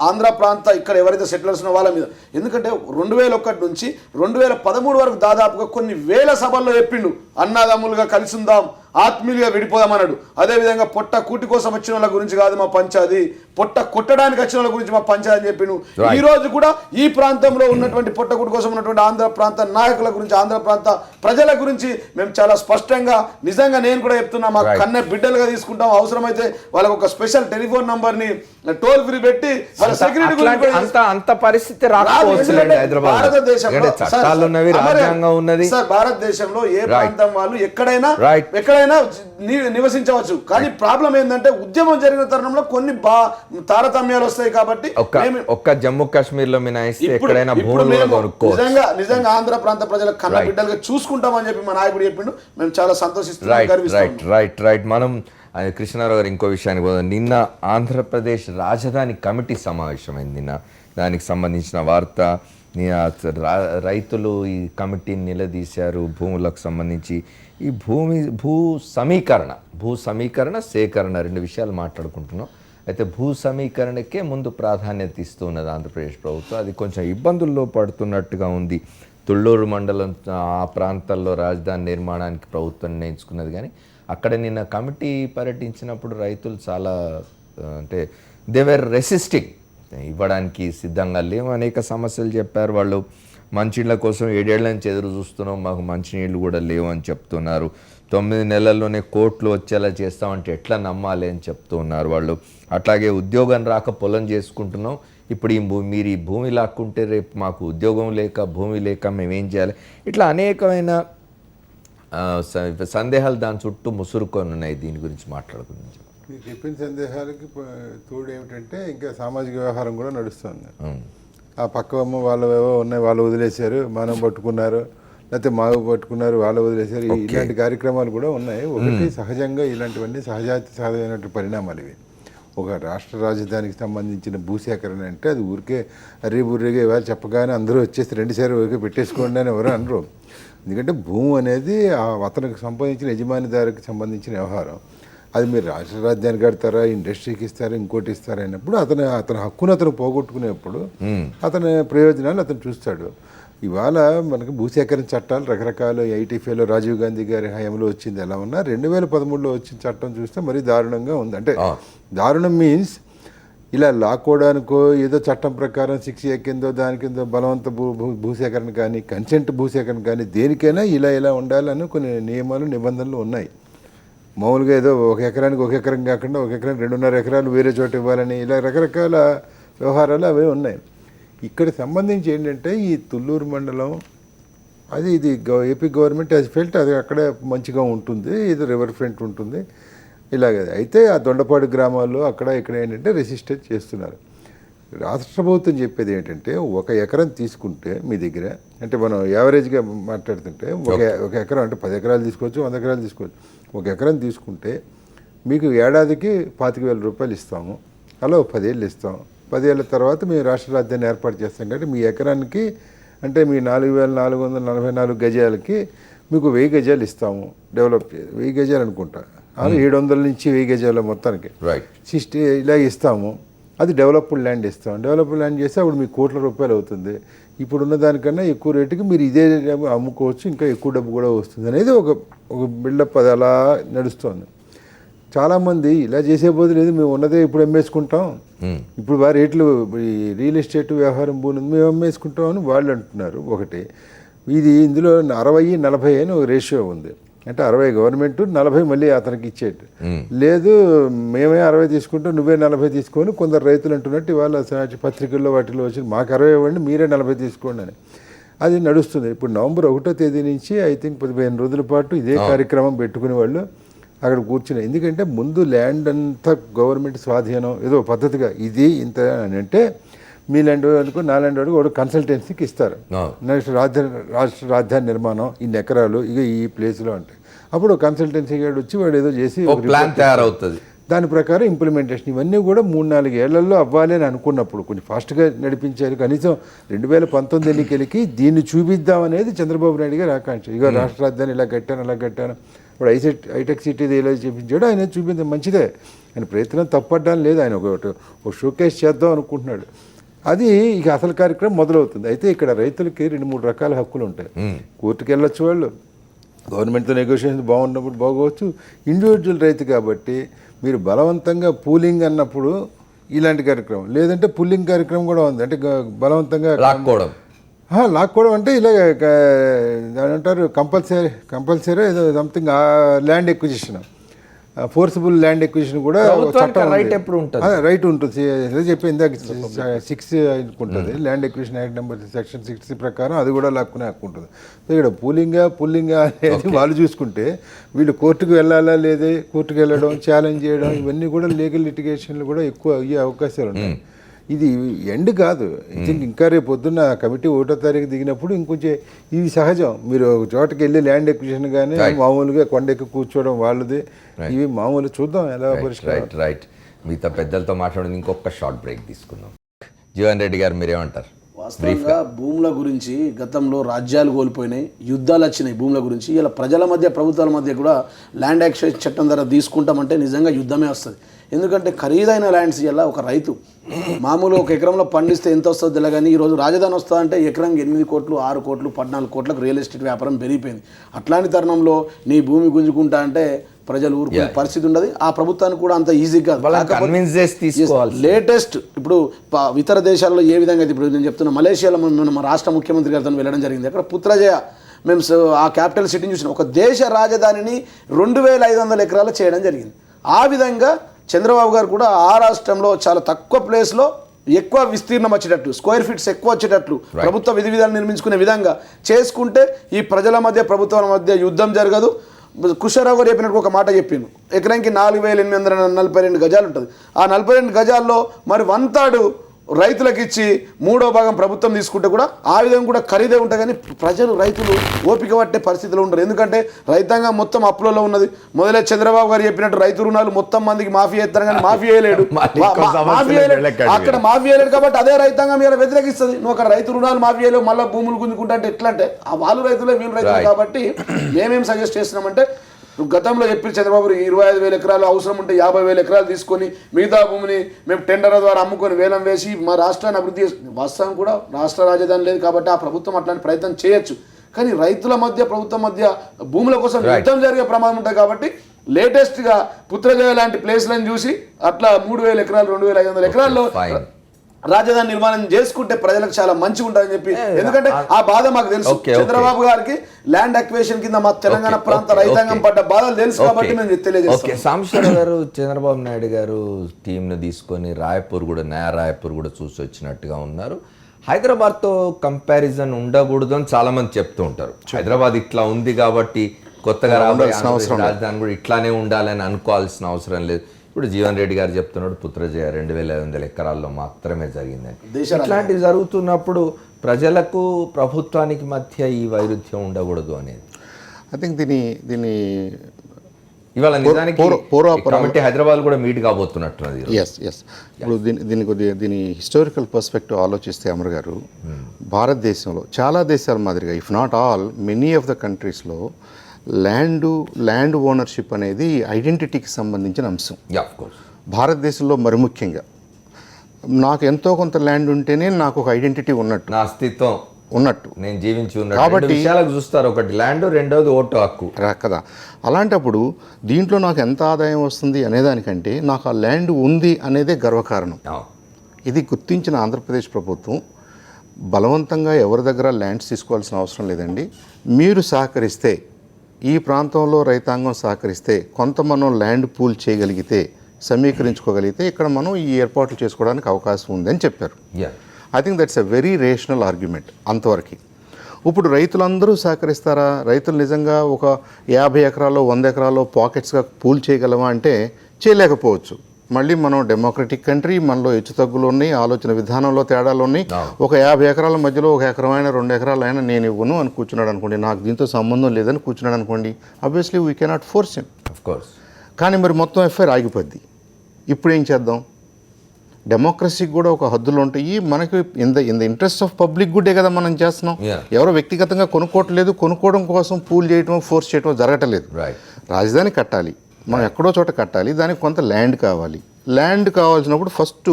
ఆంధ్ర ప్రాంత ఇక్కడ ఎవరైతే సెటిలర్స్ ఉన్న వాళ్ళ మీద, ఎందుకంటే 2001 నుంచి 2013 వరకు దాదాపుగా కొన్ని వేల సభల్లో చెప్పిండు అన్నదమ్ములుగా కలిసి ఉందాం, ఆత్మీయులుగా విడిపోదామన్నాడు. అదేవిధంగా పొట్ట కూటి కోసం వచ్చిన వాళ్ళ గురించి కాదు మా పంచాది, పొట్ట కొట్టడానికి వచ్చిన వాళ్ళ గురించి మా పంచాది అని చెప్పిండు. ఈ రోజు కూడా ఈ ప్రాంతంలో ఉన్నటువంటి పొట్ట కూటి కోసం ఉన్నటువంటి ఆంధ్ర ప్రాంత నాయకుల గురించి, ఆంధ్ర ప్రాంత ప్రజల గురించి మేము చాలా స్పష్టంగా, నిజంగా నేను కూడా చెప్తున్నా, మా కన్నె బిడ్డలుగా తీసుకుంటాం. అవసరమైతే వాళ్ళకు ఒక స్పెషల్ టెలిఫోన్ నంబర్ ని టోల్ ఫ్రీ పెట్టి వాళ్ళ సెక్యూరిటీ గురించి అంత పరిస్థితి రాకపోవచ్చు. భారతదేశంలో ఏ ప్రాంతం వాళ్ళు ఎక్కడైనా నివసించవచ్చు. కానీ ప్రాబ్లం ఏంటంటే ఉద్యమం జరిగిన తరుణంలో కొన్ని తారతమ్యాలు వస్తాయి. కాబట్టి ఒక్క జమ్మూ కాశ్మీర్ లో నిజంగా ఆంధ్ర ప్రాంత ప్రజల కన్న బిడ్డలుగా చూసుకుంటామని చెప్పి మా నాయకుడు చెప్పిండు. మేము చాలా సంతోషిస్తున్నాం. రైట్. మనం కృష్ణారావు గారు ఇంకో విషయానికి పోదాం. నిన్న ఆంధ్రప్రదేశ్ రాజధాని కమిటీ సమావేశమైంది. నిన్న దానికి సంబంధించిన వార్త, రైతులు ఈ కమిటీని నిలదీశారు భూములకు సంబంధించి. ఈ భూ సమీకరణ సేకరణ రెండు విషయాలు మాట్లాడుకుంటున్నాం. అయితే భూ సమీకరణకే ముందు ప్రాధాన్యత ఇస్తూ ఉన్నది ఆంధ్రప్రదేశ్ ప్రభుత్వం. అది కొంచెం ఇబ్బందుల్లో పడుతున్నట్టుగా ఉంది. తుళ్ళూరు మండలం ఆ ప్రాంతాల్లో రాజధాని నిర్మాణానికి ప్రభుత్వం నిర్ణయించుకున్నది. కానీ అక్కడ నిన్న కమిటీ పర్యటించినప్పుడు రైతులు చాలా దేవర్ రెసిస్టింగ్, ఇవ్వడానికి సిద్ధంగా లేవు, అనేక సమస్యలు చెప్పారు. వాళ్ళు మంచినీళ్ళ కోసం 7 ఏళ్ల నుంచి ఎదురు చూస్తున్నాం, మాకు మంచినీళ్ళు కూడా లేవు అని చెప్తున్నారు. 9 నెలల్లోనే కోట్లు వచ్చేలా చేస్తామంటే ఎట్లా నమ్మాలి అని చెప్తున్నారు వాళ్ళు. అట్లాగే ఉద్యోగం రాక పొలం చేసుకుంటున్నాం, ఇప్పుడు మీరు ఈ భూమి లాక్కుంటే రేపు మాకు ఉద్యోగం లేక భూమి లేక మేమేం చేయాలి, ఇట్లా అనేకమైన సందేహాలు దాని చుట్టూ ముసురుకొని ఉన్నాయి. దీని గురించి మాట్లాడుకుందాం. మీరు చెప్పిన సందేహాలకి తోడు ఏమిటంటే ఇంకా సామాజిక వ్యవహారం కూడా నడుస్తుంది. ఆ పక్క అమ్మ వాళ్ళు ఏవో ఉన్నాయి, వాళ్ళు వదిలేశారు, మనం పట్టుకున్నారు, లేకపోతే మాకు పట్టుకున్నారు, వాళ్ళు వదిలేశారు, ఇలాంటి కార్యక్రమాలు కూడా ఉన్నాయి. ఒకటి సహజంగా ఇలాంటివన్నీ సహజమైనటువంటి పరిణామాలు ఇవి. ఒక రాష్ట్ర రాజధానికి సంబంధించిన భూసేకరణ అంటే అది ఊరికే అర్రీబుర్రీగా ఇవాళ చెప్పగానే అందరూ వచ్చేసి 2 సార్లు ఊరికే పెట్టేసుకోండి అని ఎవరు అనరు. ఎందుకంటే భూమి అనేది అతనికి సంబంధించిన యజమానిదారికి సంబంధించిన వ్యవహారం. అది మీరు రాష్ట్ర రాజధాని కడతారా, ఇండస్ట్రీకి ఇస్తారా, ఇంకోటి ఇస్తారా అయినప్పుడు అతని హక్కును అతను పోగొట్టుకునేప్పుడు అతని ప్రయోజనాలు అతను చూస్తాడు. ఇవాళ మనకు భూసేకరణ చట్టాలు రకరకాల 85లో రాజీవ్ గాంధీ గారి హయాంలో వచ్చింది ఎలా ఉన్నా 2013లో వచ్చిన చట్టం చూస్తే మరీ దారుణంగా ఉంది. అంటే దారుణం మీన్స్ ఇలా లాక్కోవడానికో ఏదో చట్టం ప్రకారం 6A కిందో దాని కింద బలవంత భూసేకరణ కానీ, కన్సెంట్ భూసేకరణ కానీ, దేనికైనా ఇలా ఉండాలని కొన్ని నియమాలు నిబంధనలు ఉన్నాయి. మామూలుగా ఏదో 1 ఎకరానికి 1 ఎకరం కాకుండా 1 ఎకరానికి 2.5 ఎకరాలు వేరే చోట ఇవ్వాలని ఇలా రకరకాల వ్యవహారాలు అవే ఉన్నాయి. ఇక్కడ సంబంధించి ఏంటంటే ఈ తుళ్ళూరు మండలం ఇది ఏపీ గవర్నమెంట్ యాజ్ ఫెల్ట్ అది అక్కడే మంచిగా ఉంటుంది, ఇది రివర్ ఫ్రంట్ ఉంటుంది ఇలాగే. అయితే ఆ దొండపాడు గ్రామాల్లో అక్కడ ఇక్కడ ఏంటంటే రెసిస్టెన్స్ చేస్తున్నారు. రాష్ట్ర ప్రభుత్వం చెప్పేది ఏంటంటే 1 ఎకరం తీసుకుంటే మీ దగ్గర, అంటే మనం యావరేజ్గా మాట్లాడుతుంటే 1 ఎకరం అంటే 10 ఎకరాలు తీసుకోవచ్చు, 100 ఎకరాలు తీసుకోవచ్చు. 1 ఎకరం తీసుకుంటే మీకు ఏడాదికి 25,000 రూపాయలు ఇస్తాము, అలా 10 ఏళ్ళు ఇస్తాం. 10 ఏళ్ళ తర్వాత మేము రాష్ట్ర రాజధాని ఏర్పాటు చేస్తాం కాబట్టి మీ ఎకరానికి అంటే మీ 4,444 గజాలకి మీకు 1000 గజాలు ఇస్తాము. డెవలప్ 1000 గజాలు అనుకుంటా, 700 నుంచి 1000 గజాల మొత్తానికి 60 ఇలా ఇస్తాము. అది డెవలప్డ్ ల్యాండ్ ఇస్తాం. డెవలప్డ్ ల్యాండ్ చేస్తే అప్పుడు మీకు కోట్ల రూపాయలు అవుతుంది. ఇప్పుడున్న దానికన్నా ఎక్కువ రేటుకి మీరు ఇదే అమ్ముకోవచ్చు, ఇంకా ఎక్కువ డబ్బు కూడా వస్తుంది అనేది ఒక బిల్డప్ అది అలా నడుస్తుంది. చాలామంది ఇలా చేసే బదులు లేదు మేము ఉన్నదే ఇప్పుడు అమ్మేసుకుంటాం, ఇప్పుడు రేట్లు రియల్ ఎస్టేట్ వ్యవహారం భూమి మేము అమ్మేసుకుంటాం అని వాళ్ళు అంటున్నారు. ఒకటి ఇందులో 60-40 అని ఒక రేషియో ఉంది. అంటే 60 గవర్నమెంట్, 40 మళ్ళీ అతనికి ఇచ్చేట్టు లేదు. మేమే 60 తీసుకుంటాం, నువ్వే 40 తీసుకొని కొందరు రైతులు అంటున్నట్టు ఇవాళ పత్రికల్లో వాటిలో వచ్చి మాకు 60 ఇవ్వండి, మీరే 40 తీసుకోండి అని అది నడుస్తుంది. ఇప్పుడు నవంబర్ 1వ తేదీ నుంచి ఐ థింక్ 15 రోజుల పాటు ఇదే కార్యక్రమం పెట్టుకునే వాళ్ళు అక్కడ కూర్చున్నాయి. ఎందుకంటే ముందు ల్యాండ్ అంతా గవర్నమెంట్ స్వాధీనం ఏదో పద్ధతిగా ఇది ఇంత అని అంటే మీ ల్యాండ్ అనుకో నా ల్యాండ్ వాడికి ఒక కన్సల్టెన్సీకి ఇస్తారు. నెక్స్ట్ రాష్ట్ర రాజధాని నిర్మాణం ఇన్ని ఎకరాలు ఇక ఈ ప్లేస్లో అంటే అప్పుడు కన్సల్టెన్సీ గారు వచ్చి వాడు ఏదో చేసి ప్లాన్ తయారవుతుంది. దాని ప్రకారం ఇంప్లిమెంటేషన్ ఇవన్నీ కూడా 3-4 ఏళ్లలో అవ్వాలి అని అనుకున్నప్పుడు కొంచెం ఫాస్ట్గా నడిపించారు. కనీసం 2019 ఎన్నికలకి దీన్ని చూపిద్దామనేది చంద్రబాబు నాయుడు గారి ఆకాంక్ష. ఇక రాష్ట్ర రాజధాని ఇలా కట్టాను అలా కట్టాను, ఇప్పుడు హైటెక్ సిటీ ఇలా చూపించాడు, ఆయన చూపించడం మంచిదే. ఆయన ప్రయత్నం తప్పడం లేదు, ఆయన ఒక షోకేస్ చేద్దాం అనుకుంటున్నాడు. అది ఇక అసలు కార్యక్రమం మొదలవుతుంది. అయితే ఇక్కడ రైతులకి 2-3 రకాల హక్కులు ఉంటాయి. కోర్టుకు వెళ్ళొచ్చు, వాళ్ళు గవర్నమెంట్తో నెగోషియేషన్ బాగున్నప్పుడు బాగోవచ్చు. ఇండివిజువల్ రైతు కాబట్టి మీరు బలవంతంగా పూలింగ్ అన్నప్పుడు ఇలాంటి కార్యక్రమం, లేదంటే పుల్లింగ్ కార్యక్రమం కూడా ఉంది. అంటే బలవంతంగా లాక్కోవడం అంటే ఇలా అంటారు కంపల్సరీ ఏదో something land acquisition, forcible land acquisition కూడా రైట్ ఎప్పుడు ఉంటుంది, రైట్ ఉంటుంది. అదే చెప్పి ఇందాక 6 ఉంటుంది land acquisition act number section 60 ప్రకారం అది కూడా లాక్కునే హక్కు ఉంటుంది. సో ఇక్కడ పుల్లింగా అనేది వాళ్ళు చూసుకుంటే, వీళ్ళు కోర్టుకు వెళ్ళాలా లేదే, కోర్టుకు వెళ్ళడం, ఛాలెంజ్ చేయడం, ఇవన్నీ కూడా లీగల్ లిటిగేషన్లు కూడా ఎక్కువ అయ్యే అవకాశాలు ఉన్నాయి. ఇది ఎండ్ కాదు. ఐ థింక్ ఇంకా రేపు పొద్దున్న కమిటీ 1వ తారీఖు దిగినప్పుడు ఇంకొంచెం ఇది సహజం. మీరు ఒక చోటకి వెళ్ళి ల్యాండ్ ఎక్విజిషన్ కానీ మామూలుగా కొండెక్కి కూర్చోవడం వాళ్ళది, ఇవి మామూలు. చూద్దాం ఎలా పరిష్కారం. రైట్. మిగతా పెద్దలతో మాట్లాడింది ఇంకొక షార్ట్ బ్రేక్ తీసుకుందాం. జీవన్ రెడ్డి గారు మీరేమంటారు? వాస్తవంగా భూముల గురించి గతంలో రాజ్యాలు కోల్పోయినాయి, యుద్ధాలు వచ్చినాయి భూముల గురించి. ఇలా ప్రజల మధ్య, ప్రభుత్వాల మధ్య కూడా ల్యాండ్ యాక్విజిషన్ చట్టం ద్వారా తీసుకుంటామంటే నిజంగా యుద్ధమే వస్తుంది. ఎందుకంటే ఖరీదైన ల్యాండ్స్ ఇలా ఒక రైతు మామూలు 1 ఎకరంలో పండిస్తే ఎంత వస్తుందో తెలియగానే ఈరోజు రాజధాని వస్తుందంటే ఎకరానికి 8 కోట్లు, 6 కోట్లు, 14 కోట్లకు రియల్ ఎస్టేట్ వ్యాపారం పెరిగిపోయింది. అట్లాంటి తరుణంలో నీ భూమి గుంజుకుంటా అంటే ప్రజలు ఊరుకునే పరిస్థితి ఉండదు. ఆ ప్రభుత్వానికి కూడా అంత ఈజీగా లేటెస్ట్ ఇప్పుడు ఇతర దేశాల్లో ఏ విధంగా అయితే, ఇప్పుడు నేను చెప్తున్నా, మలేషియాలో మా రాష్ట్ర ముఖ్యమంత్రి గారితో వెళ్ళడం జరిగింది. అక్కడ పుత్రజయ మేము ఆ క్యాపిటల్ సిటీని చూసినాం. ఒక దేశ రాజధానిని 2500 ఎకరాలు చేయడం జరిగింది. ఆ విధంగా చంద్రబాబు గారు కూడా ఆ రాష్ట్రంలో చాలా తక్కువ ప్లేస్లో ఎక్కువ విస్తీర్ణం వచ్చేటట్లు, స్క్వేర్ ఫీట్స్ ఎక్కువ వచ్చేటట్లు ప్రభుత్వ విధి విధాలు నిర్మించుకునే విధంగా చేసుకుంటే ఈ ప్రజల మధ్య, ప్రభుత్వాల మధ్య యుద్ధం జరగదు. కృష్ణారావు గారు చెప్పినట్టు ఒక మాట చెప్పిండు, ఎకరానికి 4842 గజాలు ఉంటుంది. ఆ 42 గజాల్లో మరి 1/3 రైతులకు ఇచ్చి 3వ భాగం ప్రభుత్వం తీసుకుంటే కూడా ఆ విధంగా కూడా ఖరీదే ఉంటుంది. కానీ రైతులు ఓపిక పట్టే పరిస్థితులు ఉండరు. ఎందుకంటే రైతాంగం మొత్తం అప్పులలో ఉన్నది. మొదలే చంద్రబాబు గారు చెప్పినట్టు రైతు రుణాలు మొత్తం మందికి మాఫీ చేస్తారు, కానీ మాఫీ చేయలేడు. అక్కడ మాఫీ చేయలేడు కాబట్టి అదే రైతాంగం ఇలా వ్యతిరేకిస్తుంది. నువ్వు అక్కడ రైతు రుణాలు మాఫీ చేయలేవు, మళ్ళీ భూములు గుంజుకుంటా అంటే ఎట్లా అంటే ఆ వాళ్ళు రైతులే వీళ్ళు రైతులు. కాబట్టి మేమేం సజెస్ట్ చేస్తున్నామంటే, గతంలో చెప్పి చంద్రబాబు 25,000 ఎకరాలు అవసరం ఉంటే 50,000 ఎకరాలు తీసుకొని మిగతా భూమిని మేము టెండర్ల ద్వారా అమ్ముకొని వేలం వేసి మా రాష్ట్రాన్ని అభివృద్ధి చేసి, వాస్తవం కూడా రాష్ట్ర రాజధాని లేదు కాబట్టి ఆ ప్రభుత్వం అట్లాంటి ప్రయత్నం చేయొచ్చు. కానీ రైతుల మధ్య, ప్రభుత్వం మధ్య భూముల కోసం యుద్ధం జరిగే ప్రమాదం ఉంటుంది. కాబట్టి లేటెస్ట్గా పుత్రజయ లాంటి ప్లేస్లను చూసి అట్లా 3,000 ఎకరాలు, 2,500 ఎకరాల్లో రాజధాని నిర్మాణం చేసుకుంటే ప్రజలకు చాలా మంచిగా ఉంటుందని చెప్పి, ఎందుకంటే ఆ బాధ మాకు తెలుసు. చంద్రబాబు గారికి ల్యాండ్ అక్వేషన్ కింద మా తెలంగాణ ప్రాంత రైతాంగం పడ్డ బాధలు తెలుసు కాబట్టి మేము తెలియజేస్తాం. సాంబశివరావు గారు, చంద్రబాబు నాయుడు గారు టీంను తీసుకొని రాయపూర్ కూడా చూసి వచ్చినట్టుగా ఉన్నారు. హైదరాబాద్తో కంపారిజన్ ఉండకూడదు అని చాలా మంది చెప్తూ ఉంటారు. హైదరాబాద్ ఇట్లా ఉంది కాబట్టి కొత్తగా రాజధాని కూడా ఇట్లానే ఉండాలని అనుకోవాల్సిన అవసరం లేదు. ఇప్పుడు జీవన్ రెడ్డి గారు చెప్తున్నాడు పుత్రజయ 2500 ఎకరాల్లో మాత్రమే జరిగిందని. ఇట్లాంటివి జరుగుతున్నప్పుడు ప్రజలకు, ప్రభుత్వానికి మధ్య ఈ వైరుధ్యం ఉండకూడదు అనేది ఐ థింక్ దీని ఇవాళ నిజానికి కమిటీ హైదరాబాద్ కూడా మీట్ కాబోతున్నట్టున్నది. ఎస్ ఇప్పుడు దీని హిస్టారికల్ పర్స్పెక్టివ్ ఆలోచిస్తే అమర్ గారు, భారతదేశంలో చాలా దేశాల మాదిరిగా, if not all, many of the కంట్రీస్లో ల్యాండ్ ఓనర్షిప్ అనేది ఐడెంటిటీకి సంబంధించిన అంశం. భారతదేశంలో మరి ముఖ్యంగా నాకు ఎంతో కొంత ల్యాండ్ ఉంటేనే నాకు ఒక ఐడెంటిటీ ఉన్నట్టు, నా అస్తిత్వం ఉన్నట్టు, నేను జీవించి ఉన్నట్టు. కాబట్టి చూస్తారు, ఒకటి ల్యాండ్, రెండోది ఓటు హక్కు కదా. అలాంటప్పుడు దీంట్లో నాకు ఎంత ఆదాయం వస్తుంది అనేదానికంటే నాకు ఆ ల్యాండ్ ఉంది అనేదే గర్వకారణం. ఇది గుర్తించిన ఆంధ్రప్రదేశ్ ప్రభుత్వం బలవంతంగా ఎవరి దగ్గర ల్యాండ్స్ తీసుకోవాల్సిన అవసరం లేదండి. మీరు సహకరిస్తే, ఈ ప్రాంతంలో రైతాంగం సహకరిస్తే, కొంత మనం ల్యాండ్ పూల్ చేయగలిగితే, సమీకరించుకోగలిగితే ఇక్కడ మనం ఈ ఏర్పాట్లు చేసుకోవడానికి అవకాశం ఉందని చెప్పారు. I think that's a very rational argument అంతవరకు. ఇప్పుడు రైతులందరూ సహకరిస్తారా? రైతులు నిజంగా ఒక 50 ఎకరాలు, 100 ఎకరాలు పాకెట్స్గా పూల్ చేయగలమా అంటే చేయలేకపోవచ్చు. మళ్ళీ మనం డెమోక్రటిక్ కంట్రీ, మనలో హెచ్చుతగ్గులు ఉన్నాయి, ఆలోచన విధానంలో తేడాలు ఉన్నాయి. ఒక 50 ఎకరాల మధ్యలో 1 ఎకరమైన 2 ఎకరాలు అయినా నేను ఇవ్వను అని కూర్చున్నాడు అనుకోండి, నాకు దీంతో సంబంధం లేదని కూర్చున్నాడు అనుకోండి, obviously we cannot force him. కానీ మరి మొత్తం ఎఫ్ఐఆర్ ఆగిపోద్ది. ఇప్పుడు ఏం చేద్దాం? డెమోక్రసీకి కూడా ఒక హద్దులు ఉంటాయి. మనకి in the interest of public గుడ్డే కదా మనం చేస్తున్నాం. ఎవరో వ్యక్తిగతంగా కొనుక్కోవట్లేదు, కొనుక్కోవడం కోసం పూల్ చేయటం, ఫోర్స్ చేయటం జరగటలేదు. రాజధాని కట్టాలి, మనం ఎక్కడో చోట కట్టాలి, దానికి కొంత ల్యాండ్ కావాలి. ల్యాండ్ కావాల్సినప్పుడు ఫస్ట్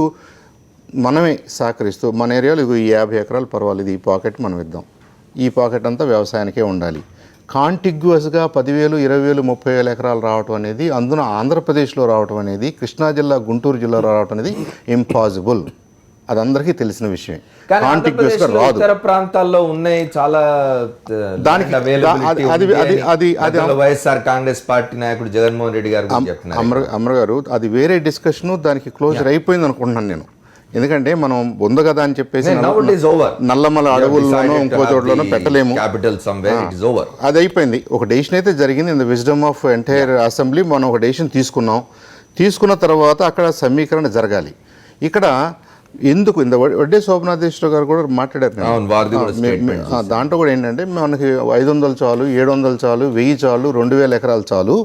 మనమే సహకరిస్తూ మన ఏరియాలో ఈ 50 ఎకరాలు పర్వాలేదు, ఈ పాకెట్ మనం ఇద్దాం, ఈ పాకెట్ అంతా వ్యవసాయానికే ఉండాలి. కాంటిగ్యువస్గా 10,000, 20,000, 30,000 ఎకరాలు రావటం అనేది, అందున ఆంధ్రప్రదేశ్లో రావటం అనేది, కృష్ణా జిల్లా, గుంటూరు జిల్లాలో రావటం అనేది ఇంపాసిబుల్. అది అందరికీ తెలిసిన విషయం. కాంటిగ్యువస్ గా రాదు. ఇతర ప్రాంతాల్లో ఉన్నాయి చాలా. దానికి అది వైఎస్ఆర్ కాంగ్రెస్ పార్టీ నాయకుడు జగన్మోహన్ రెడ్డి గారు చెప్తున్నారు. అమర్ గారు, అది వేరే డిస్కషన్, దానికి క్లోజర్ అయిపోయింది అనుకుంటున్నాను నేను. ఎందుకంటే మనం ఉంది కదా అని చెప్పేసి నల్లమల అడవుల్లోనో ఇంకో చోట్లోనో పెట్టలేము. అది అయిపోయింది. ఒక డెసిషన్ అయితే జరిగింది. In the wisdom of entire assembly మనం ఒక డెసిషన్ తీసుకున్న తర్వాత అక్కడ సమీకరణ జరగాలి. ఇక్కడ ఎందుకు ఇంత వడ్డే శోభనాథేశ్వర గారు కూడా మాట్లాడారు. దాంట్లో కూడా ఏంటంటే మనకి 500 చాలు, 700 చాలు, 1000 చాలు, 2000 ఎకరాలు చాలు.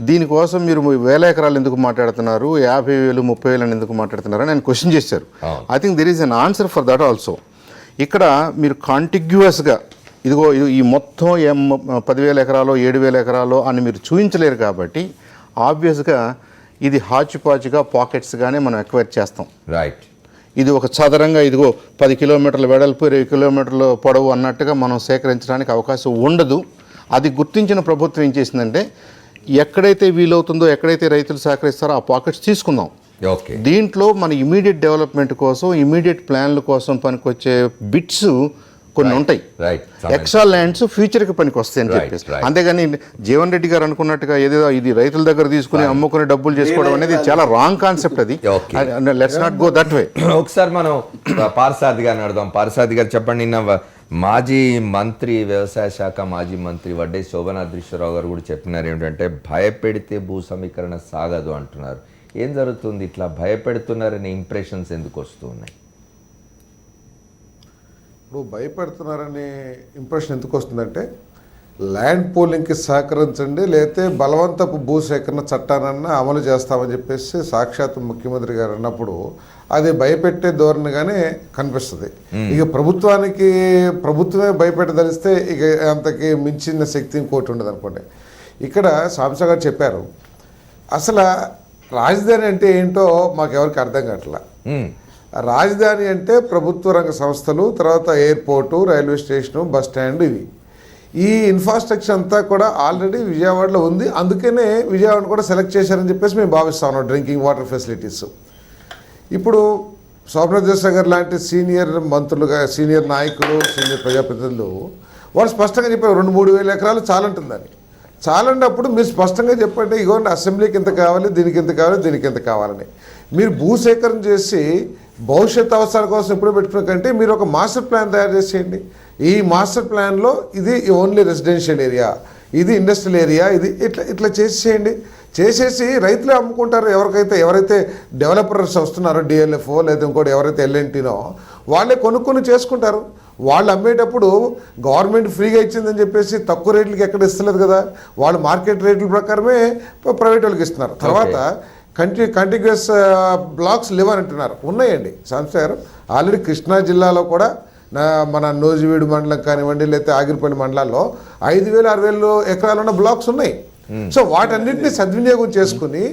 దీనికోసం మీరు 1000 ఎకరాలు ఎందుకు మాట్లాడుతున్నారు, 50,000, 30,000 అని ఎందుకు మాట్లాడుతున్నారు అని ఆయన క్వశ్చన్ చేశారు. I think there is an answer for that also. ఇక్కడ మీరు కాంటిగ్యువస్గా ఇదిగో ఈ మొత్తం 10,000 ఎకరాలు, 7,000 ఎకరాలు అని మీరు చూపించలేరు. కాబట్టి ఆబ్వియస్గా ఇది హాచిపాచిగా పాకెట్స్గానే మనం ఎక్వైర్ చేస్తాం. రైట్. ఇది ఒక చదరంగా ఇదిగో 10 కిలోమీటర్ల వెడల్పు, 20 కిలోమీటర్ల పొడవు అన్నట్టుగా మనం సేకరించడానికి అవకాశం ఉండదు. అది గుర్తించిన ప్రభుత్వం ఏం చేసిందంటే, ఎక్కడైతే వీలవుతుందో, ఎక్కడైతే రైతులు సహకరిస్తారో ఆ పాకెట్స్ తీసుకుందాం. దీంట్లో మన ఇమీడియట్ డెవలప్మెంట్ కోసం, ఇమీడియట్ ప్లాన్ల కోసం పనికొచ్చే బిట్స్ కొన్ని ఉంటాయి. ఎక్స్ట్రా ల్యాండ్స్ ఫ్యూచర్కి పనికి వస్తాయి అని చెప్పేసి. అంతేగాని జీవన్ రెడ్డి గారు అనుకున్నట్టుగా ఏదేదో ఇది రైతుల దగ్గర తీసుకుని అమ్ముకుని డబ్బులు చేసుకోవడం అనేది చాలా రాంగ్ కాన్సెప్ట్. అది let's not go that way. ఒకసారి మనం పార్సారథి గారిని అడుగుదాం. పార్సారథి గారు చెప్పండి, నిన్న మాజీ మంత్రి, వ్యవసాయ శాఖ మాజీ మంత్రి వడ్డే శోభనాద్రీశ్వరరావు గారు కూడా చెప్పినారు ఏమిటంటే, భయపెడితే భూ సమీకరణ సాగదు అంటున్నారు. ఏం జరుగుతుంది? ఇట్లా భయపెడుతున్నారనే ఇంప్రెషన్స్ ఎందుకు వస్తూ ఉన్నాయి? ఇప్పుడు భయపెడుతున్నారనే ఇంప్రెషన్ ఎందుకు వస్తుందంటే, ల్యాండ్ పూలింగ్కి సహకరించండి, లేకపోతే బలవంతపు భూసేకరణ చట్టానన్నా అమలు చేస్తామని చెప్పేసి సాక్షాత్ ముఖ్యమంత్రి గారు అన్నప్పుడు అది భయపెట్టే ధోరణిగానే కనిపిస్తుంది. ఇక ప్రభుత్వమే భయపెట్టదలిస్తే ఇక అంతకి మించిన శక్తి ఇంకోటి ఉండదు అనుకోండి. ఇక్కడ సాంసా గారు చెప్పారు, అసలు రాజధాని అంటే ఏంటో మాకెవరికి అర్థం కావట్లా. రాజధాని అంటే ప్రభుత్వ రంగ సంస్థలు, తర్వాత airport, railway station, bus stand, ఇవి ఈ ఇన్ఫ్రాస్ట్రక్చర్ అంతా కూడా ఆల్రెడీ విజయవాడలో ఉంది. అందుకనే విజయవాడను కూడా సెలెక్ట్ చేశారని చెప్పేసి మేము భావిస్తా ఉన్నాం. Drinking water facilities. ఇప్పుడు శోభనాద్రీశ్వర గారు లాంటి సీనియర్ మంత్రులుగా, సీనియర్ నాయకులు, సీనియర్ ప్రజాప్రతినిధులు వాళ్ళు స్పష్టంగా చెప్పారు 2-3 వేల ఎకరాలు చాలంటుందని. చాలన్నప్పుడు మీరు స్పష్టంగా చెప్పండి, ఇగోండి అసెంబ్లీకి ఇంత కావాలి, దీనికి ఇంత కావాలి, దీనికి ఇంత కావాలని. మీరు భూసేకరణ చేసి భవిష్యత్ అవసరాల కోసం ఎప్పుడు పెట్టుకున్న కంటే మీరు ఒక మాస్టర్ ప్లాన్ తయారు చేసేయండి. ఈ మాస్టర్ ప్లాన్లో ఇది ఓన్లీ రెసిడెన్షియల్ ఏరియా, ఇది ఇండస్ట్రియల్ ఏరియా, ఇది ఇట్లా చేసేయండి. చేసేసి రైతులే అమ్ముకుంటారు. ఎవరైతే డెవలపర్స్ వస్తున్నారో, డిఎల్ఎఫ్ఓ లేదా ఇంకోటి ఎవరైతే ఎల్ఎన్టీనో వాళ్ళే కొనుక్కొని చేసుకుంటారు. వాళ్ళు అమ్మేటప్పుడు గవర్నమెంట్ ఫ్రీగా ఇచ్చిందని చెప్పేసి తక్కువ రేట్లకి ఎక్కడ ఇస్తలేదు కదా, వాళ్ళు మార్కెట్ రేట్ల ప్రకారమే ప్రైవేట్ వాళ్ళకి ఇస్తున్నారు. తర్వాత కంటిగ్యూస్ బ్లాక్స్ లేవనంటున్నారు. ఉన్నాయండి సంస్థ గారు. ఆల్రెడీ కృష్ణా జిల్లాలో కూడా మన నోజివీడు మండలం కానివ్వండి, లేకపోతే ఆగిరిపల్లి మండలాల్లో 5,000, 6,000 ఎకరాలు ఉన్న బ్లాక్స్ ఉన్నాయి. సో వాటన్నిటిని సద్వినియోగం చేసుకుని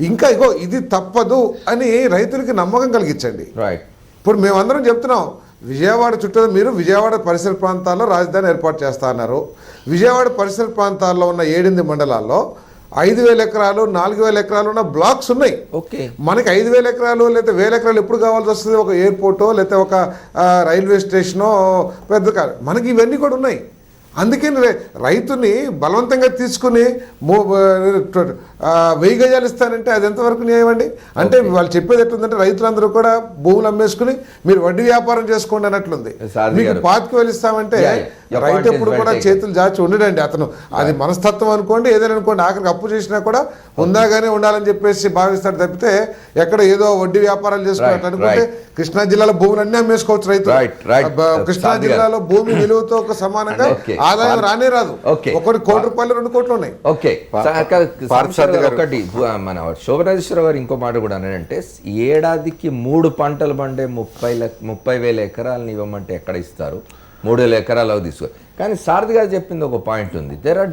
ఇంకా ఇది తప్పదు అని రైతులకి నమ్మకం కలిగించండి. ఇప్పుడు మేమందరం చెప్తున్నాం, విజయవాడ చుట్టూ మీరు విజయవాడ పరిసర ప్రాంతాల్లో రాజధాని ఏర్పాటు చేస్తా అన్నారు. విజయవాడ పరిసర ప్రాంతాల్లో ఉన్న 7 మండలాల్లో 5,000 ఎకరాలు, 4,000 ఎకరాలు ఉన్న బ్లాక్స్ ఉన్నాయి. మనకి 5,000 ఎకరాలు లేదా 1,000 ఎకరాలు ఎప్పుడు కావాల్సి వస్తుంది? ఒక ఎయిర్పోర్టో లేకపోతే ఒక రైల్వే స్టేషనో పెద్ద కాదు, మనకి ఇవన్నీ కూడా ఉన్నాయి. అందుకని రైతుని బలవంతంగా తీసుకుని 1000 గజాలు ఇస్తానంటే అది ఎంతవరకు న్యాయం అండి? అంటే వాళ్ళు చెప్పేది ఎట్లుందంటే, రైతులందరూ కూడా భూములు అమ్మేసుకుని మీరు వడ్డీ వ్యాపారం చేసుకోండి అన్నట్లుంది. మీకు 5,000 ఇస్తామంటే రైతు ఎప్పుడు కూడా చేతులు జాచి ఉండడండి. అతను అది మనస్తత్వం అనుకోండి, ఏదైనా అనుకోండి, ఆఖరికి అప్పు చేసినా కూడా ఉందాగానే ఉండాలని చెప్పేసి భావిస్తాడు తప్పితే ఎక్కడ ఏదో వడ్డీ వ్యాపారాలు చేసుకున్నట్టు అనుకుంటే కృష్ణా జిల్లాలో భూములన్నీ అమ్మేసుకోవచ్చు రైతు. కృష్ణా జిల్లాలో భూమి విలువతో ఒక సమానంగా ఆదాయం రానే రాదు. 1 కోటి రూపాయలు 2 కోట్లు ఉన్నాయి. ఒకటి మన శోభనాధీశ్వర గారు ఇంకో మాట కూడా అంటే, ఏడాదికి 3 పంటలు పండే 30,000 ఎకరాలను ఇవ్వమంటే ఎక్కడ ఇస్తారు? 3,000 ఎకరాలు తీసుకో. కానీ సారథి గారు చెప్పింది ఒక పాయింట్ ఉంది. There are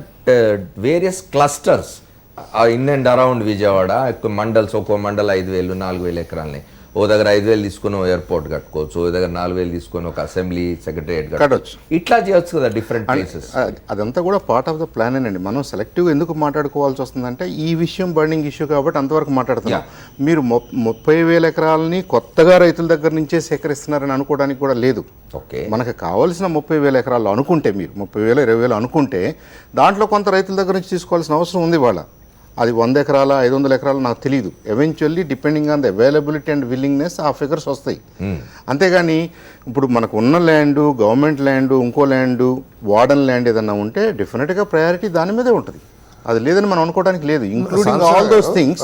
various clusters in and around Vijayawada ఎక్కువ మండల్స్, ఒక్కో మండల్ 5,000 4,000 ఎకరాలని, ఓ దగ్గర 5,000 తీసుకొని ఎయిర్పోర్ట్ కట్టుకోవచ్చు, ఓ దగ్గర 4,000 తీసుకొని ఒక అసెంబ్లీ సెక్రటరియట్ కట్టొచ్చు. ఇట్లా చేయొచ్చు కదా డిఫరెంట్ ప్లేసెస్. అదంతా కూడా పార్ట్ ఆఫ్ ద ప్లాన్ అండి. మనం సెలెక్టివ్గా ఎందుకు మాట్లాడుకోవాల్సి వస్తుందంటే ఈ విషయం బర్నింగ్ ఇష్యూ కాబట్టి అంతవరకు మాట్లాడుతున్నాం. మీరు 30,000 ఎకరాలని కొత్తగా రైతుల దగ్గర నుంచే సేకరిస్తున్నారని అనుకోవడానికి కూడా లేదు. ఓకే, మనకు కావాల్సిన 30,000 ఎకరాలు అనుకుంటే, మీరు 30,000 20,000 అనుకుంటే దాంట్లో కొంత రైతుల దగ్గర నుంచి తీసుకోవాల్సిన అవసరం ఉంది. వాళ్ళ అది 100 ఎకరాల 500 ఎకరాలు నాకు తెలియదు. Eventually depending on the availability and willingness ఆ ఫిగర్స్ వస్తాయి. అంతేగాని ఇప్పుడు మనకు ఉన్న ల్యాండు, గవర్నమెంట్ ల్యాండు, ఇంకో ల్యాండు, వార్డన్ ల్యాండ్ ఏదన్నా ఉంటే డెఫినెట్గా ప్రయారిటీ దాని మీదే ఉంటుంది. అది లేదని మనం అనుకోవడానికి లేదు. ఇంక్లూడింగ్ ఆల్ దోస్ థింగ్స్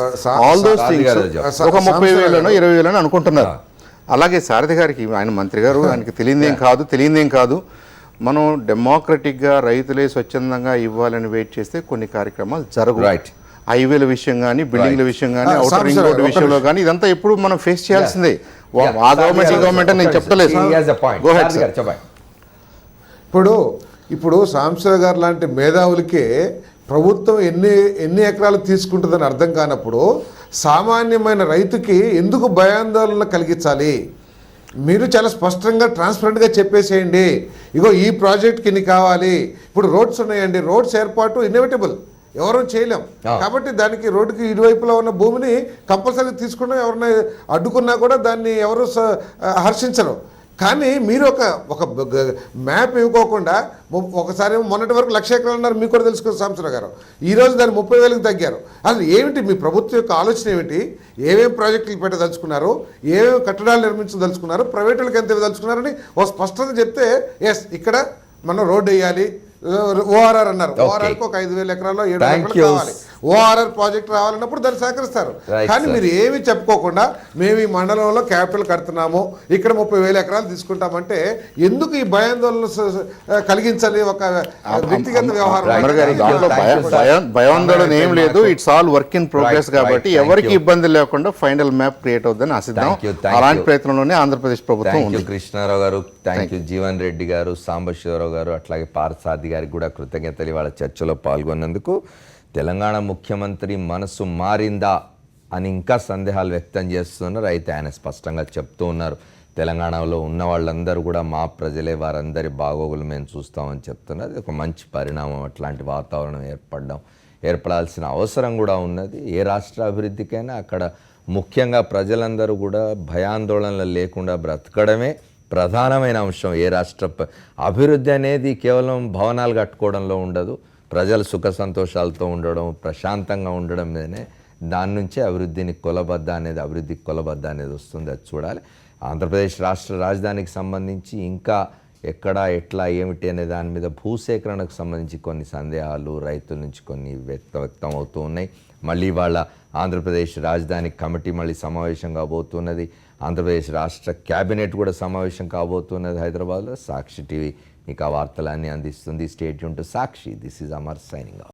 ఒక 30,000 20,000 అనుకుంటున్నారు. అలాగే సారథి గారికి, ఆయన మంత్రి గారు, ఆయనకి తెలియదేం కాదు. మనం డెమోక్రటిక్గా రైతులే స్వచ్ఛందంగా ఇవ్వాలని వెయిట్ చేస్తే కొన్ని కార్యక్రమాలు జరగవు. రైట్, హైవేల విషయం కానీ, బిల్డింగ్ల విషయం కానీ, అవుటర్ రింగ్ రోడ్ విషయంలో కానీ ఇదంతా ఎప్పుడు మనం ఫేస్ చేయాల్సిందే. ఆ గవర్నమెంట్ ఈ గవర్నమెంట్ అని నేను చెప్పలేదు. Go ahead, sir. ఇప్పుడు సాంబశివరావు గారు లాంటి మేధావులకే ప్రభుత్వం ఎన్ని ఎకరాలు తీసుకుంటుందని అర్థం కానప్పుడు సామాన్యమైన రైతుకి ఎందుకు భయాందోళన కలిగించాలి? మీరు చాలా స్పష్టంగా ట్రాన్స్పరెంట్గా చెప్పేసేయండి, ఇగో ఈ ప్రాజెక్ట్కి ఇన్ని కావాలి. ఇప్పుడు రోడ్స్ ఉన్నాయండి, రోడ్స్ ఏర్పాటు ఇన్నోవేటబుల్, ఎవరూ చేయలేం. కాబట్టి దానికి రోడ్డుకి ఇరువైపులా ఉన్న భూమిని కంపల్సరీ తీసుకున్నా, ఎవరైనా అడ్డుకున్నా కూడా దాన్ని ఎవరు హర్షించరు. కానీ మీరు ఒక మ్యాప్ ఇవ్వకోకుండా ఒకసారి మొన్నటి వరకు 1,00,000 ఎకరాలు ఉన్నారు, మీకు కూడా తెలుసుకోవచ్చు సాంబశివరావు గారు. ఈరోజు దాన్ని 30,000కి తగ్గారు. అసలు ఏమిటి మీ ప్రభుత్వం యొక్క ఆలోచన ఏమిటి? ఏమేమి ప్రాజెక్టులు పెట్టదలుచుకున్నారు, ఏమేమి కట్టడాలు నిర్మించదలుచుకున్నారు, ప్రైవేట్ వాళ్ళకి ఎంత ఇవ్వదలుచుకున్నారని ఒక స్పష్టత చెప్తే, ఎస్ ఇక్కడ మనం రోడ్డు వేయాలి, ఓఆర్ఆర్ అన్నారు, ఓఆర్ఆర్కి ఒక 5,000 ఎకరాల్లో 7,000 ఎకరాలు కావాలి, ఓఆర్ఆర్ ప్రాజెక్ట్ రావాలన్నప్పుడు దాన్ని సహకరిస్తారు. కానీ మీరు ఏమి చెప్పుకోకుండా మేము ఈ మండలంలో క్యాపిటల్ కడుతున్నాము, ఇక్కడ 30,000 ఎకరాలు తీసుకుంటామంటే ఎందుకు ఈ భయాందోళన కలిగించాలి? ఒక వ్యక్తిగత వ్యవహారం. భయాందోళన ఏం లేదు, it's all work in progress. కాబట్టి ఎవరికి ఇబ్బంది లేకుండా ఫైనల్ మ్యాప్ క్రియేట్ అవుతుందని ఆశిద్దాం. అలాంటి ప్రయత్నంలోనే ఆంధ్రప్రదేశ్ ప్రభుత్వం ఉంది. కృష్ణారావు గారు, థ్యాంక్ యూ జీవన్ రెడ్డి గారు, సాంబశివరావు గారు, అట్లాగే పార్థసారథి గారికి కూడా కృతజ్ఞతలు ఇవాళ చర్చలో పాల్గొన్నందుకు. తెలంగాణ ముఖ్యమంత్రి మనసు మారిందా అని ఇంకా సందేహాలు వ్యక్తం చేస్తున్నారు. అయితే ఆయన స్పష్టంగా చెప్తూ ఉన్నారు, తెలంగాణలో ఉన్న వాళ్ళందరూ కూడా మా ప్రజలే, వారందరి బాగోగులు మేము చూస్తామని చెప్తున్నారు. అది ఒక మంచి పరిణామం. అట్లాంటి వాతావరణం ఏర్పడాల్సిన అవసరం కూడా ఉన్నది. ఏ రాష్ట్ర అభివృద్ధికైనా అక్కడ ముఖ్యంగా ప్రజలందరూ కూడా భయాందోళనలు లేకుండా బ్రతకడమే ప్రధానమైన అంశం. ఏ రాష్ట్ర అభివృద్ధి అనేది కేవలం భవనాలు కట్టుకోవడంలో ఉండదు, ప్రజలు సుఖ సంతోషాలతో ఉండడం, ప్రశాంతంగా ఉండడం మీదనే, దాని నుంచే అభివృద్ధికి కొలబద్ద అనేది వస్తుంది. అది చూడాలి. ఆంధ్రప్రదేశ్ రాష్ట్ర రాజధానికి సంబంధించి ఇంకా ఎక్కడ ఎట్లా ఏమిటి అనే దాని మీద భూసేకరణకు సంబంధించి కొన్ని సందేహాలు రైతుల నుంచి కొన్ని వ్యక్తం అవుతూ ఉన్నాయి. మళ్ళీ వాళ్ళ ఆంధ్రప్రదేశ్ రాజధాని కమిటీ మళ్ళీ సమావేశం కాబోతున్నది. ఆంధ్రప్రదేశ్ రాష్ట్ర క్యాబినెట్ కూడా సమావేశం కాబోతున్నది హైదరాబాద్లో. సాక్షి టీవీ మీకు ఆ వార్తలన్నీ అందిస్తుంది. Stay tune to Sakshi. This is Amar signing off.